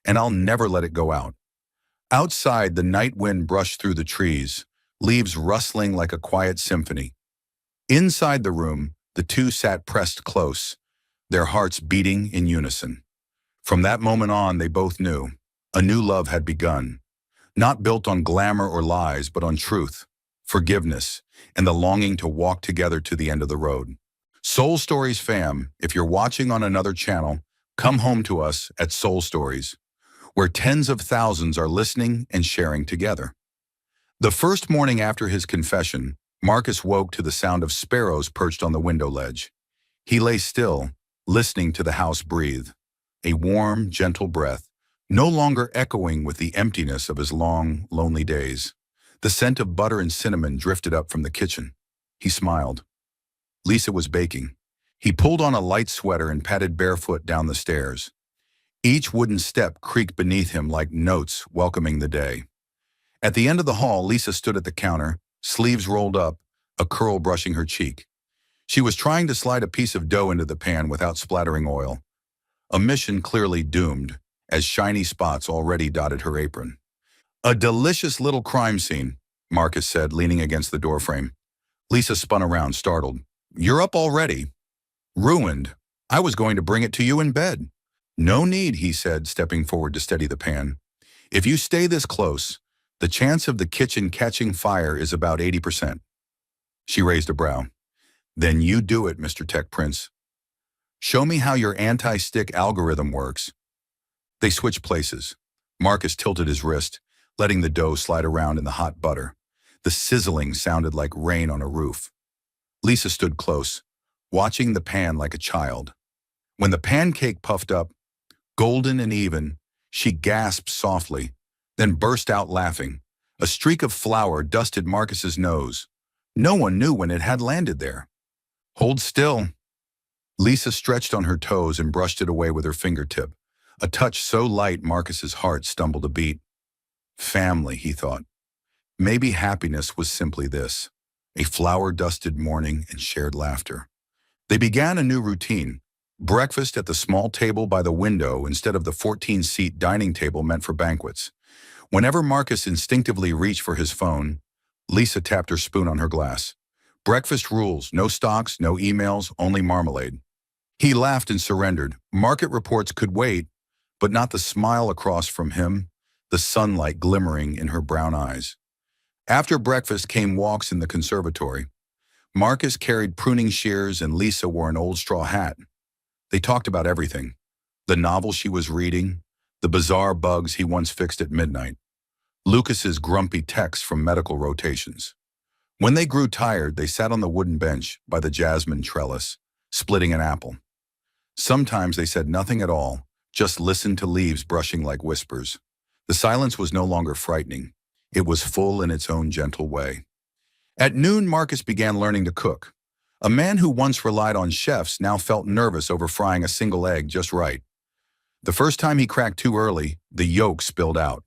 and I'll never let it go out. Outside, the night wind brushed through the trees, leaves rustling like a quiet symphony. Inside the room, the two sat pressed close, their hearts beating in unison. From that moment on, they both knew a new love had begun, not built on glamour or lies, but on truth, forgiveness, and the longing to walk together to the end of the road. Soul Stories fam, if you're watching on another channel, come home to us at Soul Stories, where tens of thousands are listening and sharing together. The first morning after his confession, Marcus woke to the sound of sparrows perched on the window ledge. He lay still, listening to the house breathe, a warm, gentle breath, no longer echoing with the emptiness of his long, lonely days. The scent of butter and cinnamon drifted up from the kitchen. He smiled. Lisa was baking. He pulled on a light sweater and padded barefoot down the stairs. Each wooden step creaked beneath him like notes welcoming the day. At the end of the hall, Lisa stood at the counter, sleeves rolled up, a curl brushing her cheek. She was trying to slide a piece of dough into the pan without splattering oil. A mission clearly doomed, as shiny spots already dotted her apron. A delicious little crime scene, Marcus said, leaning against the doorframe. Lisa spun around, startled. You're up already. Ruined. I was going to bring it to you in bed. No need, he said, stepping forward to steady the pan. If you stay this close, the chance of the kitchen catching fire is about 80%. She raised a brow. Then you do it, Mr. Tech Prince. Show me how your anti-stick algorithm works. They switched places. Marcus tilted his wrist, letting the dough slide around in the hot butter. The sizzling sounded like rain on a roof. Lisa stood close, watching the pan like a child. When the pancake puffed up, golden and even, she gasped softly, then burst out laughing. A streak of flour dusted Marcus's nose. No one knew when it had landed there. Hold still. Lisa stretched on her toes and brushed it away with her fingertip, a touch so light Marcus's heart stumbled a beat. Family, he thought. Maybe happiness was simply this, a flour-dusted morning and shared laughter. They began a new routine. Breakfast at the small table by the window instead of the 14-seat dining table meant for banquets. Whenever Marcus instinctively reached for his phone, Lisa tapped her spoon on her glass. Breakfast rules, no stocks, no emails, only marmalade. He laughed and surrendered. Market reports could wait, but not the smile across from him, the sunlight glimmering in her brown eyes. After breakfast came walks in the conservatory. Marcus carried pruning shears and Lisa wore an old straw hat. They talked about everything. The novel she was reading, the bizarre bugs he once fixed at midnight, Lucas's grumpy texts from medical rotations. When they grew tired, they sat on the wooden bench by the jasmine trellis, splitting an apple. Sometimes they said nothing at all, just listened to leaves brushing like whispers. The silence was no longer frightening. It was full in its own gentle way. At noon, Marcus began learning to cook. A man who once relied on chefs now felt nervous over frying a single egg just right. The first time he cracked too early, the yolk spilled out.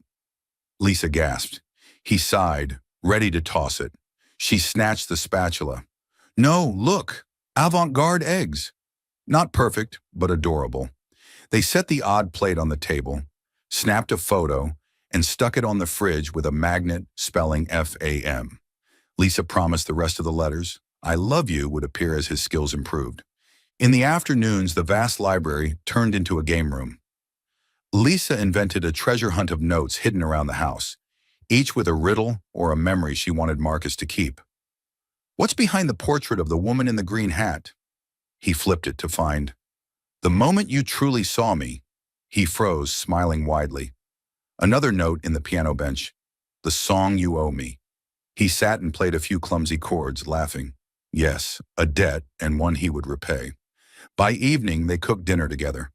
Lisa gasped. He sighed, ready to toss it. She snatched the spatula. No, look, avant-garde eggs. Not perfect, but adorable. They set the odd plate on the table, snapped a photo, and stuck it on the fridge with a magnet spelling FAM. Lisa promised the rest of the letters. I love you would appear as his skills improved. In the afternoons, the vast library turned into a game room. Lisa invented a treasure hunt of notes hidden around the house, each with a riddle or a memory she wanted Marcus to keep. What's behind the portrait of the woman in the green hat? He flipped it to find. The moment you truly saw me. He froze, smiling widely. Another note in the piano bench. The song you owe me. He sat and played a few clumsy chords, laughing. Yes, a debt and one he would repay. By evening, they cooked dinner together.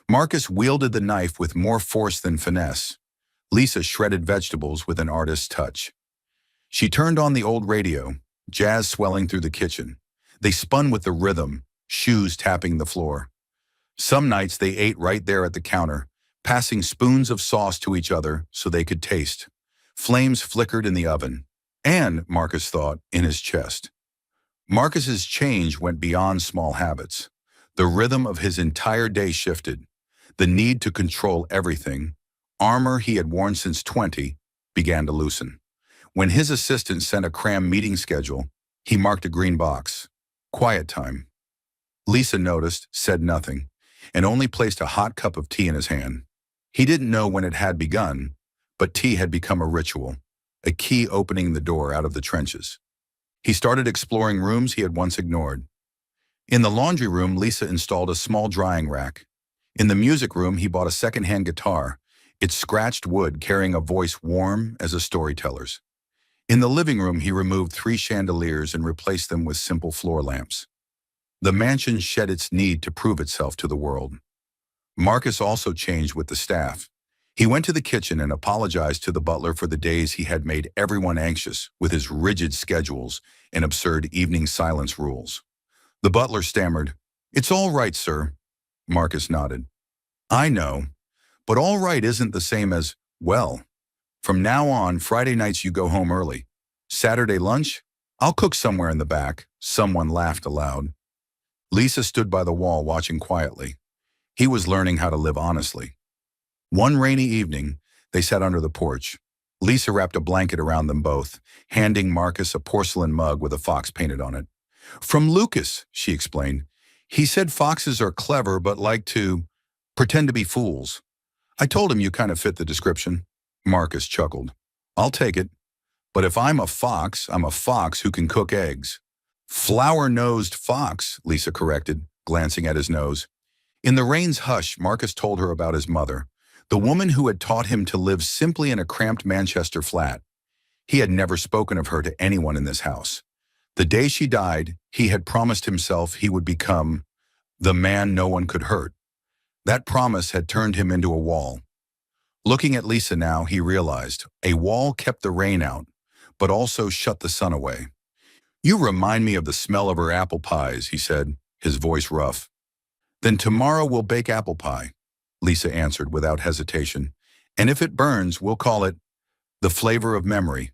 Marcus wielded the knife with more force than finesse. Lisa shredded vegetables with an artist's touch. She turned on the old radio, jazz swelling through the kitchen. They spun with the rhythm, shoes tapping the floor. Some nights they ate right there at the counter, passing spoons of sauce to each other so they could taste. Flames flickered in the oven, and, Marcus thought, in his chest. Marcus's change went beyond small habits. The rhythm of his entire day shifted. The need to control everything, armor he had worn since 20, began to loosen. When his assistant sent a crammed meeting schedule, he marked a green box. Quiet time. Lisa noticed, said nothing, and only placed a hot cup of tea in his hand. He didn't know when it had begun, but tea had become a ritual, a key opening the door out of the trenches. He started exploring rooms he had once ignored. In the laundry room, Lisa installed a small drying rack. In the music room, he bought a second-hand guitar, its scratched wood carrying a voice warm as a storyteller's. In the living room, he removed 3 chandeliers and replaced them with simple floor lamps. The mansion shed its need to prove itself to the world. Marcus also changed with the staff. He went to the kitchen and apologized to the butler for the days he had made everyone anxious with his rigid schedules and absurd evening silence rules. The butler stammered, "It's all right, sir." Marcus nodded. "I know, but all right isn't the same as, well. From now on, Friday nights you go home early. Saturday lunch? I'll cook somewhere in the back." Someone laughed aloud. Lisa stood by the wall watching quietly. He was learning how to live honestly. One rainy evening, they sat under the porch. Lisa wrapped a blanket around them both, handing Marcus a porcelain mug with a fox painted on it. "From Lucas," she explained. "He said foxes are clever but like to pretend to be fools. I told him you kind of fit the description." Marcus chuckled. "I'll take it. But if I'm a fox who can cook eggs." "Flower-nosed fox," Lisa corrected, glancing at his nose. In the rain's hush, Marcus told her about his mother, The woman who had taught him to live simply in a cramped Manchester flat. He had never spoken of her to anyone in this house. The day she died, he had promised himself he would become the man no one could hurt. That promise had turned him into a wall. Looking at Lisa now, he realized a wall kept the rain out, but also shut the sun away. "You remind me of the smell of her apple pies," he said, his voice rough. "Then tomorrow we'll bake apple pie," Lisa answered without hesitation. "And if it burns, we'll call it the flavor of memory."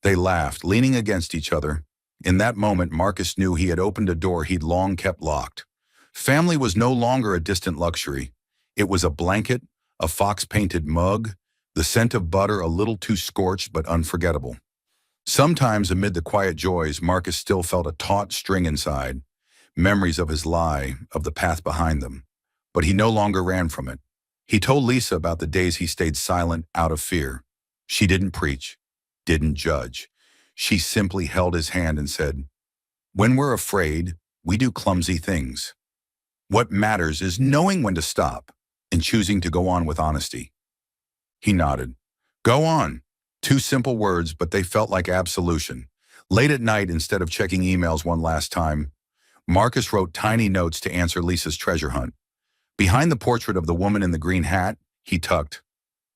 They laughed, leaning against each other. In that moment, Marcus knew he had opened a door he'd long kept locked. Family was no longer a distant luxury. It was a blanket, a fox-painted mug, the scent of butter a little too scorched but unforgettable. Sometimes amid the quiet joys, Marcus still felt a taut string inside, memories of his lie, of the path behind them. But he no longer ran from it. He told Lisa about the days he stayed silent out of fear. She didn't preach, didn't judge. She simply held his hand and said, "When we're afraid, we do clumsy things. What matters is knowing when to stop and choosing to go on with honesty." He nodded. "Go on." Two simple words, but they felt like absolution. Late at night, instead of checking emails one last time, Marcus wrote tiny notes to answer Lisa's treasure hunt. Behind the portrait of the woman in the green hat, he tucked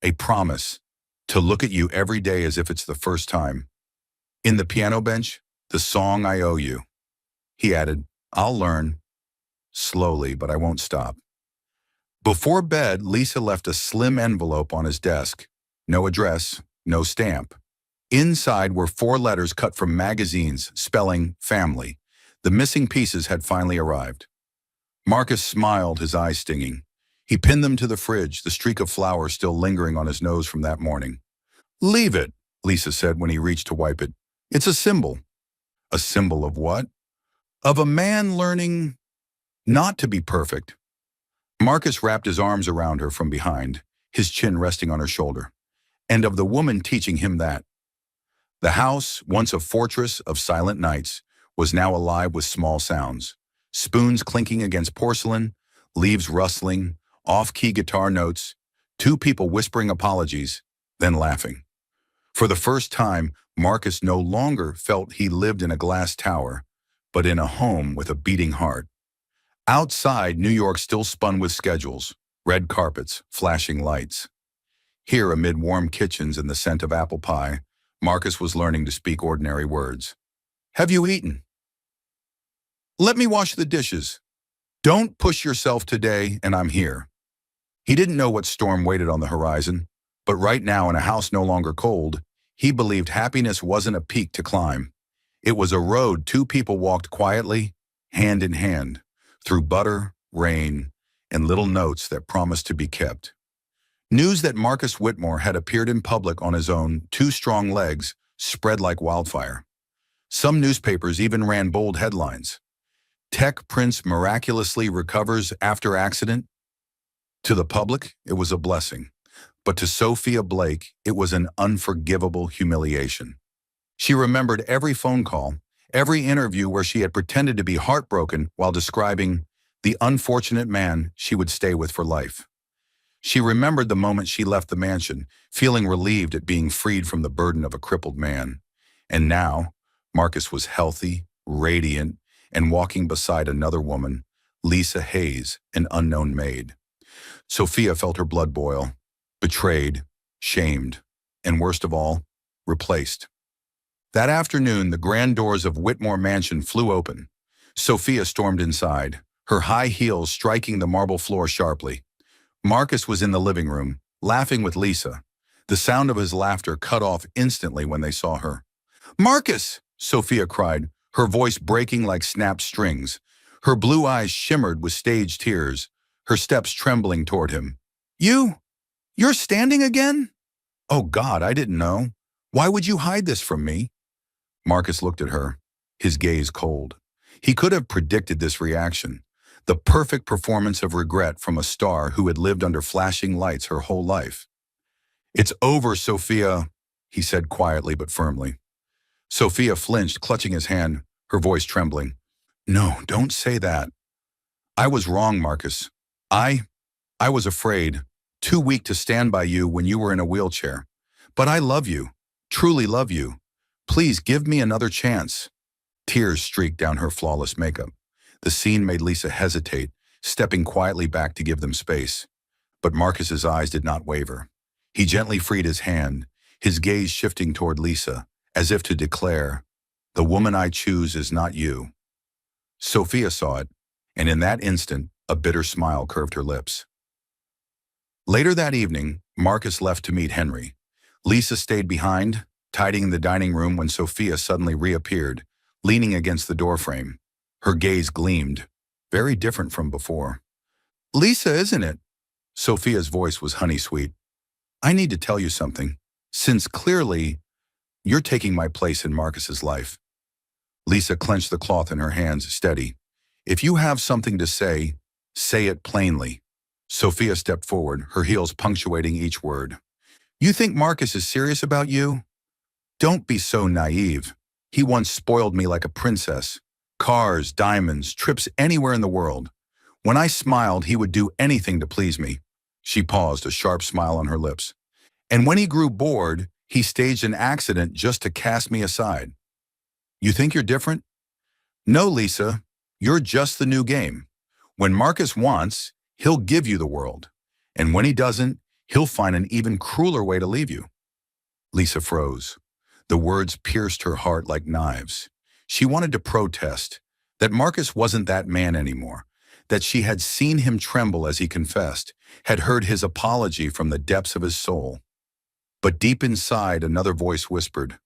a promise to look at you every day as if it's the first time. In the piano bench, the song I owe you. He added, "I'll learn, slowly, but I won't stop." Before bed, Lisa left a slim envelope on his desk. No address, no stamp. Inside were 4 letters cut from magazines, spelling family. The missing pieces had finally arrived. Marcus smiled, his eyes stinging. He pinned them to the fridge, the streak of flour still lingering on his nose from that morning. "Leave it," Lisa said when he reached to wipe it. "It's a symbol." "A symbol of what?" "Of a man learning not to be perfect." Marcus wrapped his arms around her from behind, his chin resting on her shoulder. "And of the woman teaching him that." The house, once a fortress of silent nights, was now alive with small sounds. Spoons clinking against porcelain, leaves rustling, off-key guitar notes, 2 people whispering apologies, then laughing. For the first time, Marcus no longer felt he lived in a glass tower, but in a home with a beating heart. Outside, New York still spun with schedules, red carpets, flashing lights. Here, amid warm kitchens and the scent of apple pie, Marcus was learning to speak ordinary words. "Have you eaten?" "Let me wash the dishes." "Don't push yourself today, and I'm here." He didn't know what storm waited on the horizon, but right now, in a house no longer cold, he believed happiness wasn't a peak to climb. It was a road 2 people walked quietly, hand in hand, through butter, rain, and little notes that promised to be kept. News that Marcus Whitmore had appeared in public on his own 2 strong legs spread like wildfire. Some newspapers even ran bold headlines. "Tech Prince miraculously recovers after accident." To the public, it was a blessing. But to Sophia Blake, it was an unforgivable humiliation. She remembered every phone call, every interview where she had pretended to be heartbroken while describing the unfortunate man she would stay with for life. She remembered the moment she left the mansion, feeling relieved at being freed from the burden of a crippled man. And now, Marcus was healthy, radiant, and walking beside another woman, Lisa Hayes, an unknown maid. Sophia felt her blood boil, betrayed, shamed, and worst of all, replaced. That afternoon, the grand doors of Whitmore Mansion flew open. Sophia stormed inside, her high heels striking the marble floor sharply. Marcus was in the living room, laughing with Lisa. The sound of his laughter cut off instantly when they saw her. "Marcus!" Sophia cried, her voice breaking like snapped strings. Her blue eyes shimmered with staged tears, her steps trembling toward him. You're standing again?" "Oh God, I didn't know. Why would you hide this from me?" Marcus looked at her, his gaze cold. He could have predicted this reaction, the perfect performance of regret from a star who had lived under flashing lights her whole life. "It's over, Sophia," he said quietly but firmly. Sophia flinched, clutching his hand, her voice trembling. "No, don't say that." "I was wrong, Marcus. I was afraid. Too weak to stand by you when you were in a wheelchair. But I love you. Truly love you. Please give me another chance." Tears streaked down her flawless makeup. The scene made Lisa hesitate, stepping quietly back to give them space. But Marcus's eyes did not waver. He gently freed his hand, his gaze shifting toward Lisa, as if to declare, "The woman I choose is not you." Sophia saw it, and in that instant, a bitter smile curved her lips. Later that evening, Marcus left to meet Henry. Lisa stayed behind, tidying the dining room when Sophia suddenly reappeared, leaning against the doorframe. Her gaze gleamed, very different from before. "Lisa, isn't it?" Sophia's voice was honey-sweet. "I need to tell you something, since clearly you're taking my place in Marcus's life." Lisa clenched the cloth in her hands, steady. "If you have something to say it plainly." Sophia stepped forward, her heels punctuating each word. "You think Marcus is serious about you? Don't be so naive. He once spoiled me like a princess. Cars, diamonds, trips anywhere in the world. When I smiled, he would do anything to please me." She paused, a sharp smile on her lips. "And when he grew bored, he staged an accident just to cast me aside. You think you're different? No, Lisa, you're just the new game. When Marcus wants, he'll give you the world. And when he doesn't, he'll find an even crueler way to leave you." Lisa froze. The words pierced her heart like knives. She wanted to protest, that Marcus wasn't that man anymore, that she had seen him tremble as he confessed, had heard his apology from the depths of his soul. But deep inside, another voice whispered,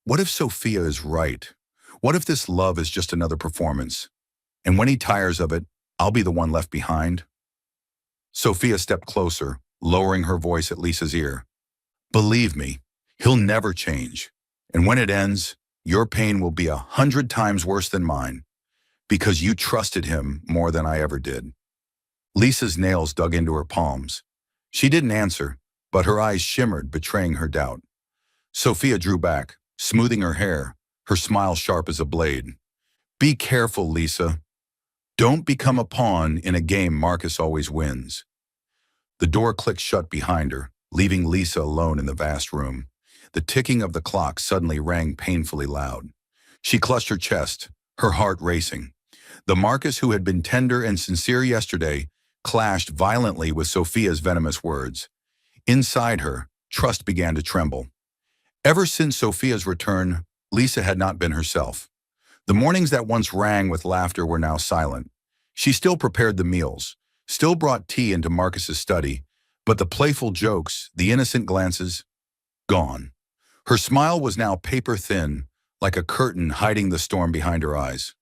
"What if Sophia is right? What if this love is just another performance? And when he tires of it, I'll be the one left behind?" Sophia stepped closer, lowering her voice at Lisa's ear. "Believe me, he'll never change. And when it ends, your pain will be 100 times worse than mine, because you trusted him more than I ever did." Lisa's nails dug into her palms. She didn't answer, but her eyes shimmered, betraying her doubt. Sophia drew back, smoothing her hair, her smile sharp as a blade. "Be careful, Lisa. Don't become a pawn in a game Marcus always wins." The door clicked shut behind her, leaving Lisa alone in the vast room. The ticking of the clock suddenly rang painfully loud. She clutched her chest, her heart racing. The Marcus who had been tender and sincere yesterday clashed violently with Sophia's venomous words. Inside her, trust began to tremble. Ever since Sophia's return, Lisa had not been herself. The mornings that once rang with laughter were now silent. She still prepared the meals, still brought tea into Marcus's study, but the playful jokes, the innocent glances, gone. Her smile was now paper-thin, like a curtain hiding the storm behind her eyes.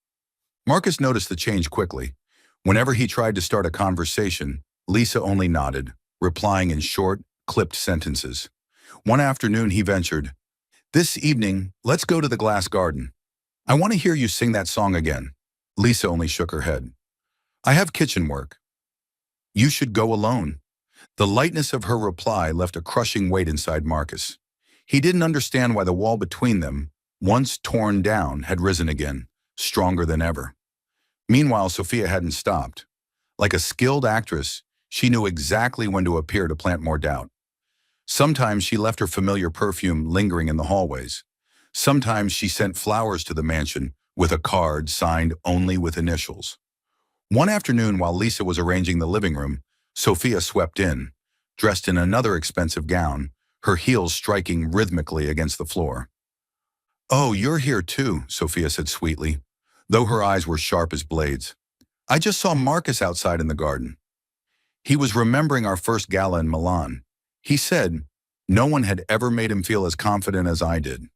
Marcus noticed the change quickly. Whenever he tried to start a conversation, Lisa only nodded, replying in short, clipped sentences. One afternoon he ventured, "This evening, let's go to the glass garden. I want to hear you sing that song again." Lisa only shook her head. "I have kitchen work." "You should go alone." The lightness of her reply left a crushing weight inside Marcus. He didn't understand why the wall between them, once torn down, had risen again, stronger than ever. Meanwhile, Sophia hadn't stopped. Like a skilled actress, she knew exactly when to appear to plant more doubt. Sometimes she left her familiar perfume lingering in the hallways. Sometimes she sent flowers to the mansion with a card signed only with initials. One afternoon, while Lisa was arranging the living room, Sophia swept in, dressed in another expensive gown, her heels striking rhythmically against the floor. "Oh, you're here too," Sophia said sweetly, though her eyes were sharp as blades. "I just saw Marcus outside in the garden. He was remembering our first gala in Milan. He said, no one had ever made him feel as confident as I did."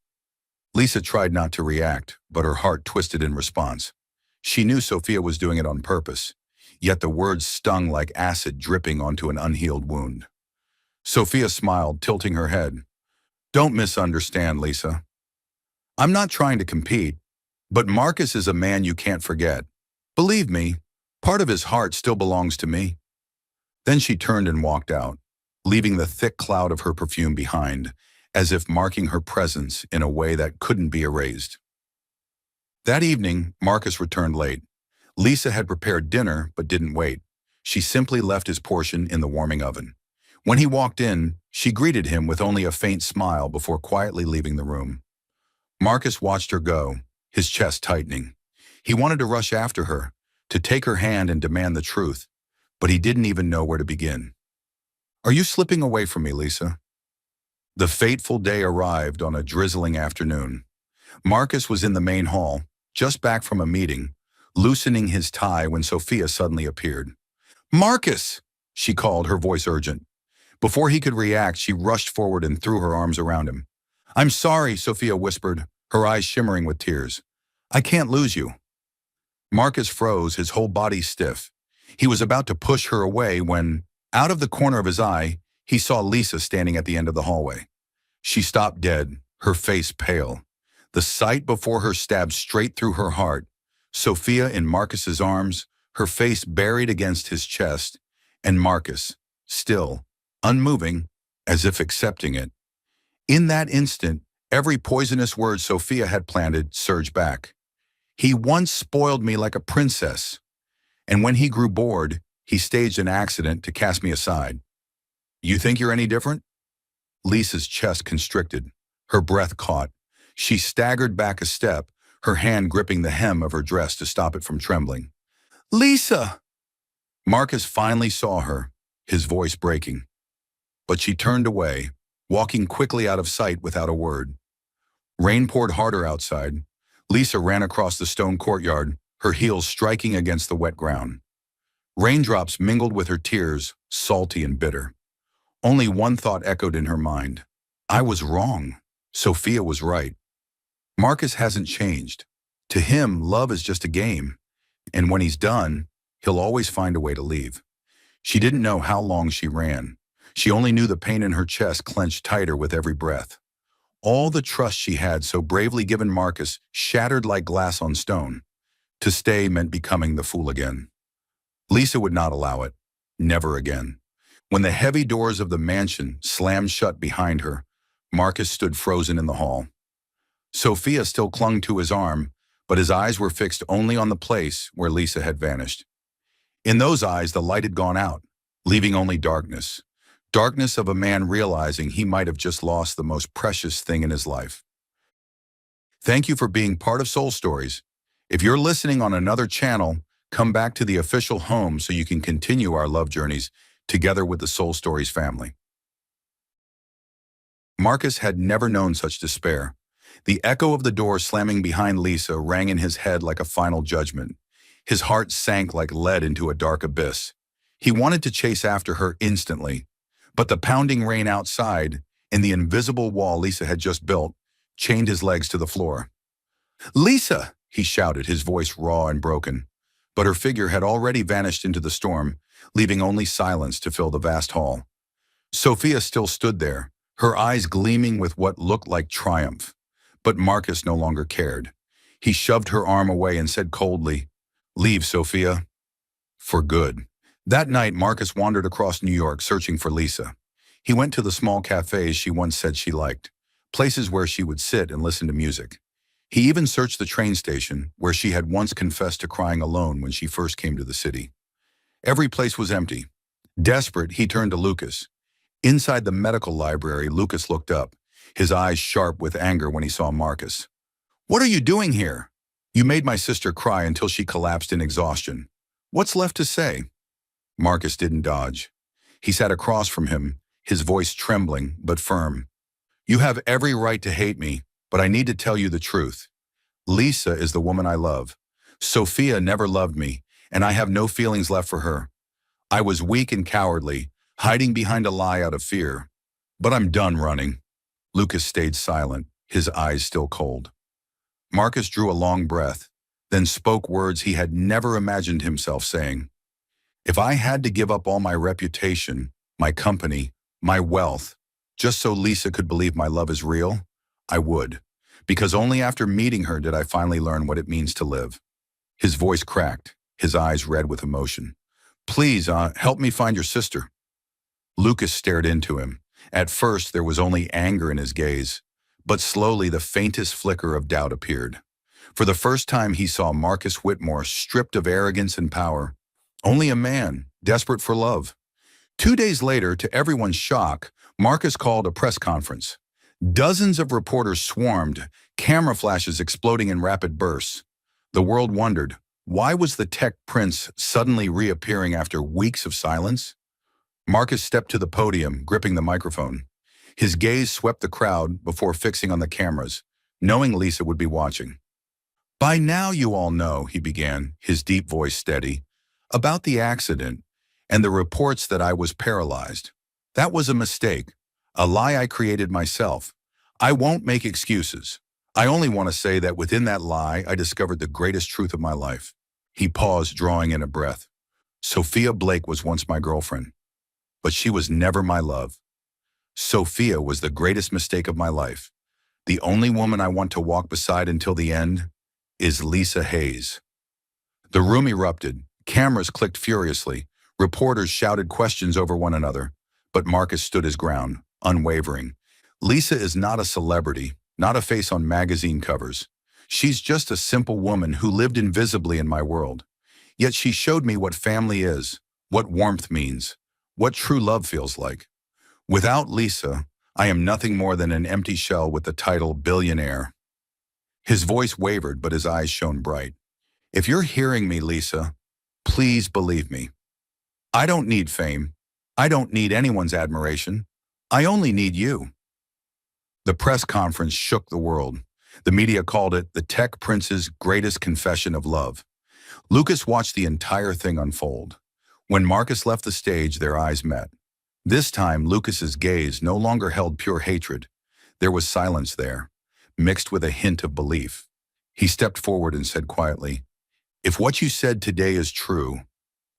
Lisa tried not to react, but her heart twisted in response. She knew Sophia was doing it on purpose, yet the words stung like acid dripping onto an unhealed wound. Sophia smiled, tilting her head. "Don't misunderstand, Lisa. I'm not trying to compete, but Marcus is a man you can't forget. Believe me, part of his heart still belongs to me." Then she turned and walked out, leaving the thick cloud of her perfume behind, as if marking her presence in a way that couldn't be erased. That evening, Marcus returned late. Lisa had prepared dinner but didn't wait. She simply left his portion in the warming oven. When he walked in, she greeted him with only a faint smile before quietly leaving the room. Marcus watched her go, his chest tightening. He wanted to rush after her, to take her hand and demand the truth, but he didn't even know where to begin. "Are you slipping away from me, Lisa?" The fateful day arrived on a drizzling afternoon. Marcus was in the main hall, just back from a meeting, loosening his tie when Sophia suddenly appeared. "Marcus!" she called, her voice urgent. Before he could react, she rushed forward and threw her arms around him. "I'm sorry," Sophia whispered, her eyes shimmering with tears. "I can't lose you." Marcus froze, his whole body stiff. He was about to push her away when, out of the corner of his eye, he saw Lisa standing at the end of the hallway. She stopped dead, her face pale. The sight before her stabbed straight through her heart. Sophia in Marcus's arms, her face buried against his chest, and Marcus, still, unmoving, as if accepting it. In that instant, every poisonous word Sophia had planted surged back. "He once spoiled me like a princess, and when he grew bored, he staged an accident to cast me aside. You think you're any different?" Lisa's chest constricted, her breath caught. She staggered back a step, her hand gripping the hem of her dress to stop it from trembling. "Lisa!" Marcus finally saw her, his voice breaking. But she turned away, walking quickly out of sight without a word. Rain poured harder outside. Lisa ran across the stone courtyard, her heels striking against the wet ground. Raindrops mingled with her tears, salty and bitter. Only one thought echoed in her mind. I was wrong. Sophia was right. Marcus hasn't changed. To him, love is just a game. And when he's done, he'll always find a way to leave. She didn't know how long she ran. She only knew the pain in her chest clenched tighter with every breath. All the trust she had so bravely given Marcus shattered like glass on stone. To stay meant becoming the fool again. Lisa would not allow it. Never again. When the heavy doors of the mansion slammed shut behind her, Marcus stood frozen in the hall. Sophia still clung to his arm, but his eyes were fixed only on the place where Lisa had vanished. In those eyes, the light had gone out, leaving only darkness. Darkness of a man realizing he might have just lost the most precious thing in his life. Thank you for being part of Soul Stories. If you're listening on another channel, come back to the official home so you can continue our love journeys together with the Soul Stories family. Marcus had never known such despair. The echo of the door slamming behind Lisa rang in his head like a final judgment. His heart sank like lead into a dark abyss. He wanted to chase after her instantly, but the pounding rain outside and the invisible wall Lisa had just built chained his legs to the floor. "Lisa!" he shouted, his voice raw and broken. But her figure had already vanished into the storm, leaving only silence to fill the vast hall. Sophia still stood there, her eyes gleaming with what looked like triumph. But Marcus no longer cared. He shoved her arm away and said coldly, "Leave, Sophia." For good. That night, Marcus wandered across New York searching for Lisa. He went to the small cafes she once said she liked, places where she would sit and listen to music. He even searched the train station, where she had once confessed to crying alone when she first came to the city. Every place was empty. Desperate, he turned to Lucas. Inside the medical library, Lucas looked up, his eyes sharp with anger when he saw Marcus. "What are you doing here? You made my sister cry until she collapsed in exhaustion. What's left to say?" Marcus didn't dodge. He sat across from him, his voice trembling but firm. "You have every right to hate me, but I need to tell you the truth. Lisa is the woman I love. Sophia never loved me, and I have no feelings left for her. I was weak and cowardly, hiding behind a lie out of fear. But I'm done running." Lucas stayed silent, his eyes still cold. Marcus drew a long breath, then spoke words he had never imagined himself saying. "If I had to give up all my reputation, my company, my wealth, just so Lisa could believe my love is real, I would. Because only after meeting her did I finally learn what it means to live." His voice cracked, his eyes red with emotion. "Please, help me find your sister." Lucas stared into him. At first, there was only anger in his gaze, but slowly the faintest flicker of doubt appeared. For the first time, he saw Marcus Whitmore stripped of arrogance and power. Only a man, desperate for love. 2 days later, to everyone's shock, Marcus called a press conference. Dozens of reporters swarmed, camera flashes exploding in rapid bursts. The world wondered, why was the tech prince suddenly reappearing after weeks of silence? Marcus stepped to the podium, gripping the microphone. His gaze swept the crowd before fixing on the cameras, knowing Lisa would be watching. By now you all know, he began, his deep voice steady, about the accident and the reports that I was paralyzed. That was a mistake, a lie I created myself. I won't make excuses. I only want to say that within that lie, I discovered the greatest truth of my life. He paused, drawing in a breath. Sophia Blake was once my girlfriend, but she was never my love. Sophia was the greatest mistake of my life. The only woman I want to walk beside until the end is Lisa Hayes. The room erupted. Cameras clicked furiously. Reporters shouted questions over one another. But Marcus stood his ground, unwavering. Lisa is not a celebrity, not a face on magazine covers. She's just a simple woman who lived invisibly in my world. Yet she showed me what family is, what warmth means, what true love feels like. Without Lisa, I am nothing more than an empty shell with the title Billionaire. His voice wavered, but his eyes shone bright. If you're hearing me, Lisa, please believe me. I don't need fame. I don't need anyone's admiration. I only need you. The press conference shook the world. The media called it the tech prince's greatest confession of love. Lucas watched the entire thing unfold. When Marcus left the stage, their eyes met. This time, Lucas's gaze no longer held pure hatred. There was silence there, mixed with a hint of belief. He stepped forward and said quietly, "If what you said today is true,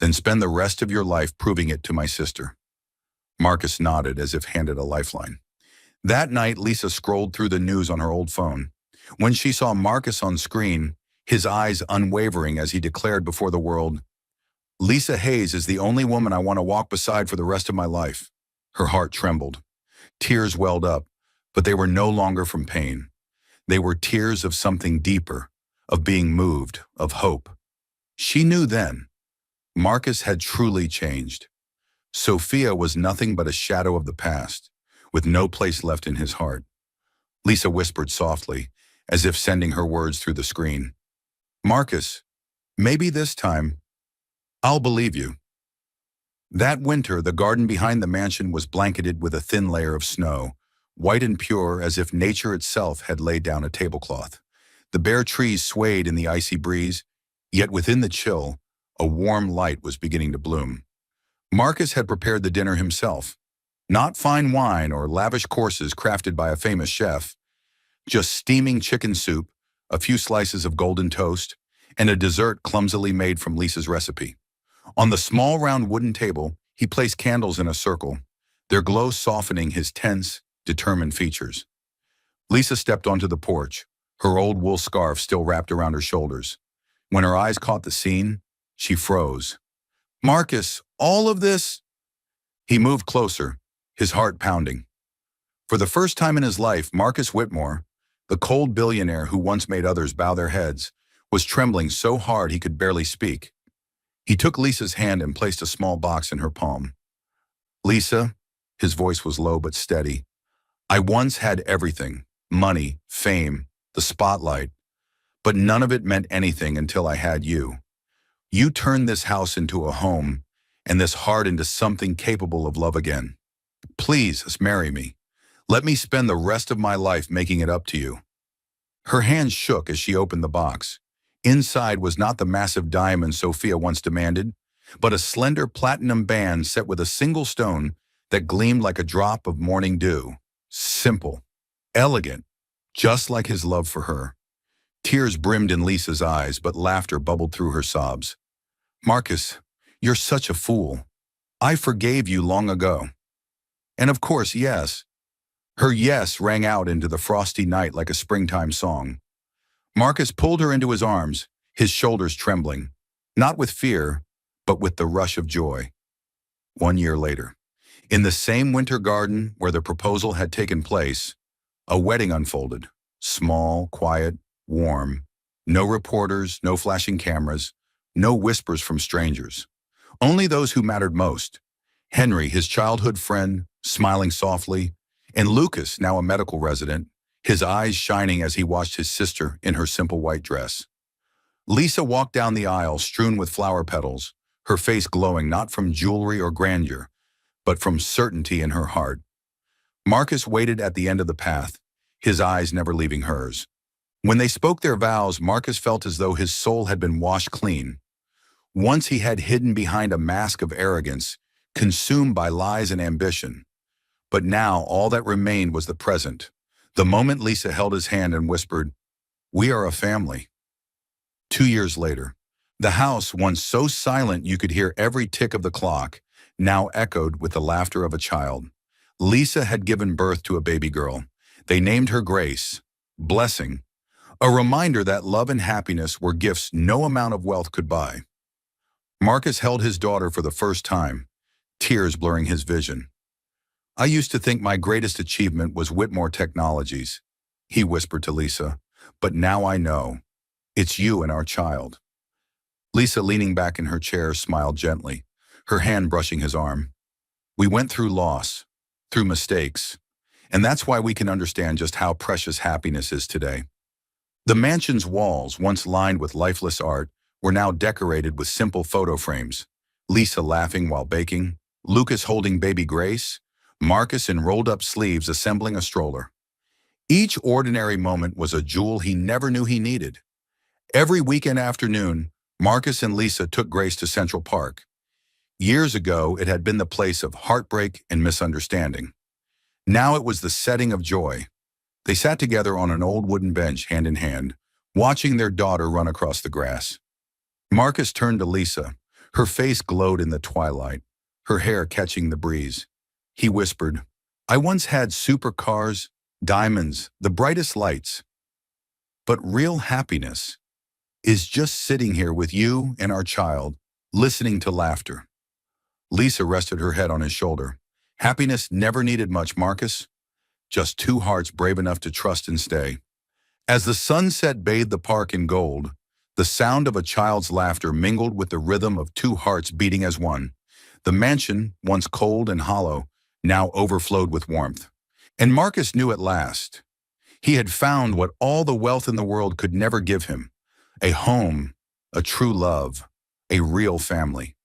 then spend the rest of your life proving it to my sister." Marcus nodded as if handed a lifeline. That night, Lisa scrolled through the news on her old phone. When she saw Marcus on screen, his eyes unwavering as he declared before the world, "Lisa Hayes is the only woman I want to walk beside for the rest of my life." Her heart trembled. Tears welled up, but they were no longer from pain. They were tears of something deeper, of being moved, of hope. She knew then. Marcus had truly changed. Sophia was nothing but a shadow of the past, with no place left in his heart. Lisa whispered softly, as if sending her words through the screen. "Marcus, maybe this time, I'll believe you." That winter, the garden behind the mansion was blanketed with a thin layer of snow, white and pure as if nature itself had laid down a tablecloth. The bare trees swayed in the icy breeze, yet within the chill, a warm light was beginning to bloom. Marcus had prepared the dinner himself. Not fine wine or lavish courses crafted by a famous chef, just steaming chicken soup, a few slices of golden toast, and a dessert clumsily made from Lisa's recipe. On the small round wooden table, he placed candles in a circle, their glow softening his tense, determined features. Lisa stepped onto the porch, her old wool scarf still wrapped around her shoulders. When her eyes caught the scene, she froze. "Marcus, all of this?" He moved closer, his heart pounding. For the first time in his life, Marcus Whitmore, the cold billionaire who once made others bow their heads, was trembling so hard he could barely speak. He took Lisa's hand and placed a small box in her palm. "Lisa," his voice was low but steady, "I once had everything, money, fame, the spotlight, but none of it meant anything until I had you. You turned this house into a home, and this heart into something capable of love again. Please marry me. Let me spend the rest of my life making it up to you." Her hands shook as she opened the box. Inside was not the massive diamond Sophia once demanded, but a slender platinum band set with a single stone that gleamed like a drop of morning dew. Simple, elegant, just like his love for her. Tears brimmed in Lisa's eyes, but laughter bubbled through her sobs. "Marcus, you're such a fool. I forgave you long ago." And of course, yes. Her yes rang out into the frosty night like a springtime song. Marcus pulled her into his arms, his shoulders trembling, not with fear, but with the rush of joy. 1 year later, in the same winter garden where the proposal had taken place, a wedding unfolded, small, quiet, warm. No reporters, no flashing cameras, no whispers from strangers. Only those who mattered most. Henry, his childhood friend, smiling softly, and Lucas, now a medical resident, his eyes shining as he watched his sister in her simple white dress. Lisa walked down the aisle strewn with flower petals, her face glowing not from jewelry or grandeur, but from certainty in her heart. Marcus waited at the end of the path, his eyes never leaving hers. When they spoke their vows, Marcus felt as though his soul had been washed clean. Once he had hidden behind a mask of arrogance, consumed by lies and ambition. But now all that remained was the present. The moment Lisa held his hand and whispered, "We are a family." 2 years later, the house, once so silent you could hear every tick of the clock, now echoed with the laughter of a child. Lisa had given birth to a baby girl. They named her Grace, blessing, a reminder that love and happiness were gifts no amount of wealth could buy. Marcus held his daughter for the first time, tears blurring his vision. "I used to think my greatest achievement was Whitmore Technologies," he whispered to Lisa, "but now I know. It's you and our child." Lisa, leaning back in her chair, smiled gently, her hand brushing his arm. "We went through loss, through mistakes, and that's why we can understand just how precious happiness is today." The mansion's walls, once lined with lifeless art, were now decorated with simple photo frames. Lisa laughing while baking, Lucas holding baby Grace, Marcus in rolled-up sleeves assembling a stroller. Each ordinary moment was a jewel he never knew he needed. Every weekend afternoon, Marcus and Lisa took Grace to Central Park. Years ago, it had been the place of heartbreak and misunderstanding. Now it was the setting of joy. They sat together on an old wooden bench, hand in hand, watching their daughter run across the grass. Marcus turned to Lisa. Her face glowed in the twilight, her hair catching the breeze. He whispered, "I once had supercars, diamonds, the brightest lights. But real happiness is just sitting here with you and our child, listening to laughter." Lisa rested her head on his shoulder. "Happiness never needed much, Marcus. Just two hearts brave enough to trust and stay." As the sunset bathed the park in gold, the sound of a child's laughter mingled with the rhythm of two hearts beating as one. The mansion, once cold and hollow, now overflowed with warmth. And Marcus knew at last. He had found what all the wealth in the world could never give him: a home, a true love, a real family.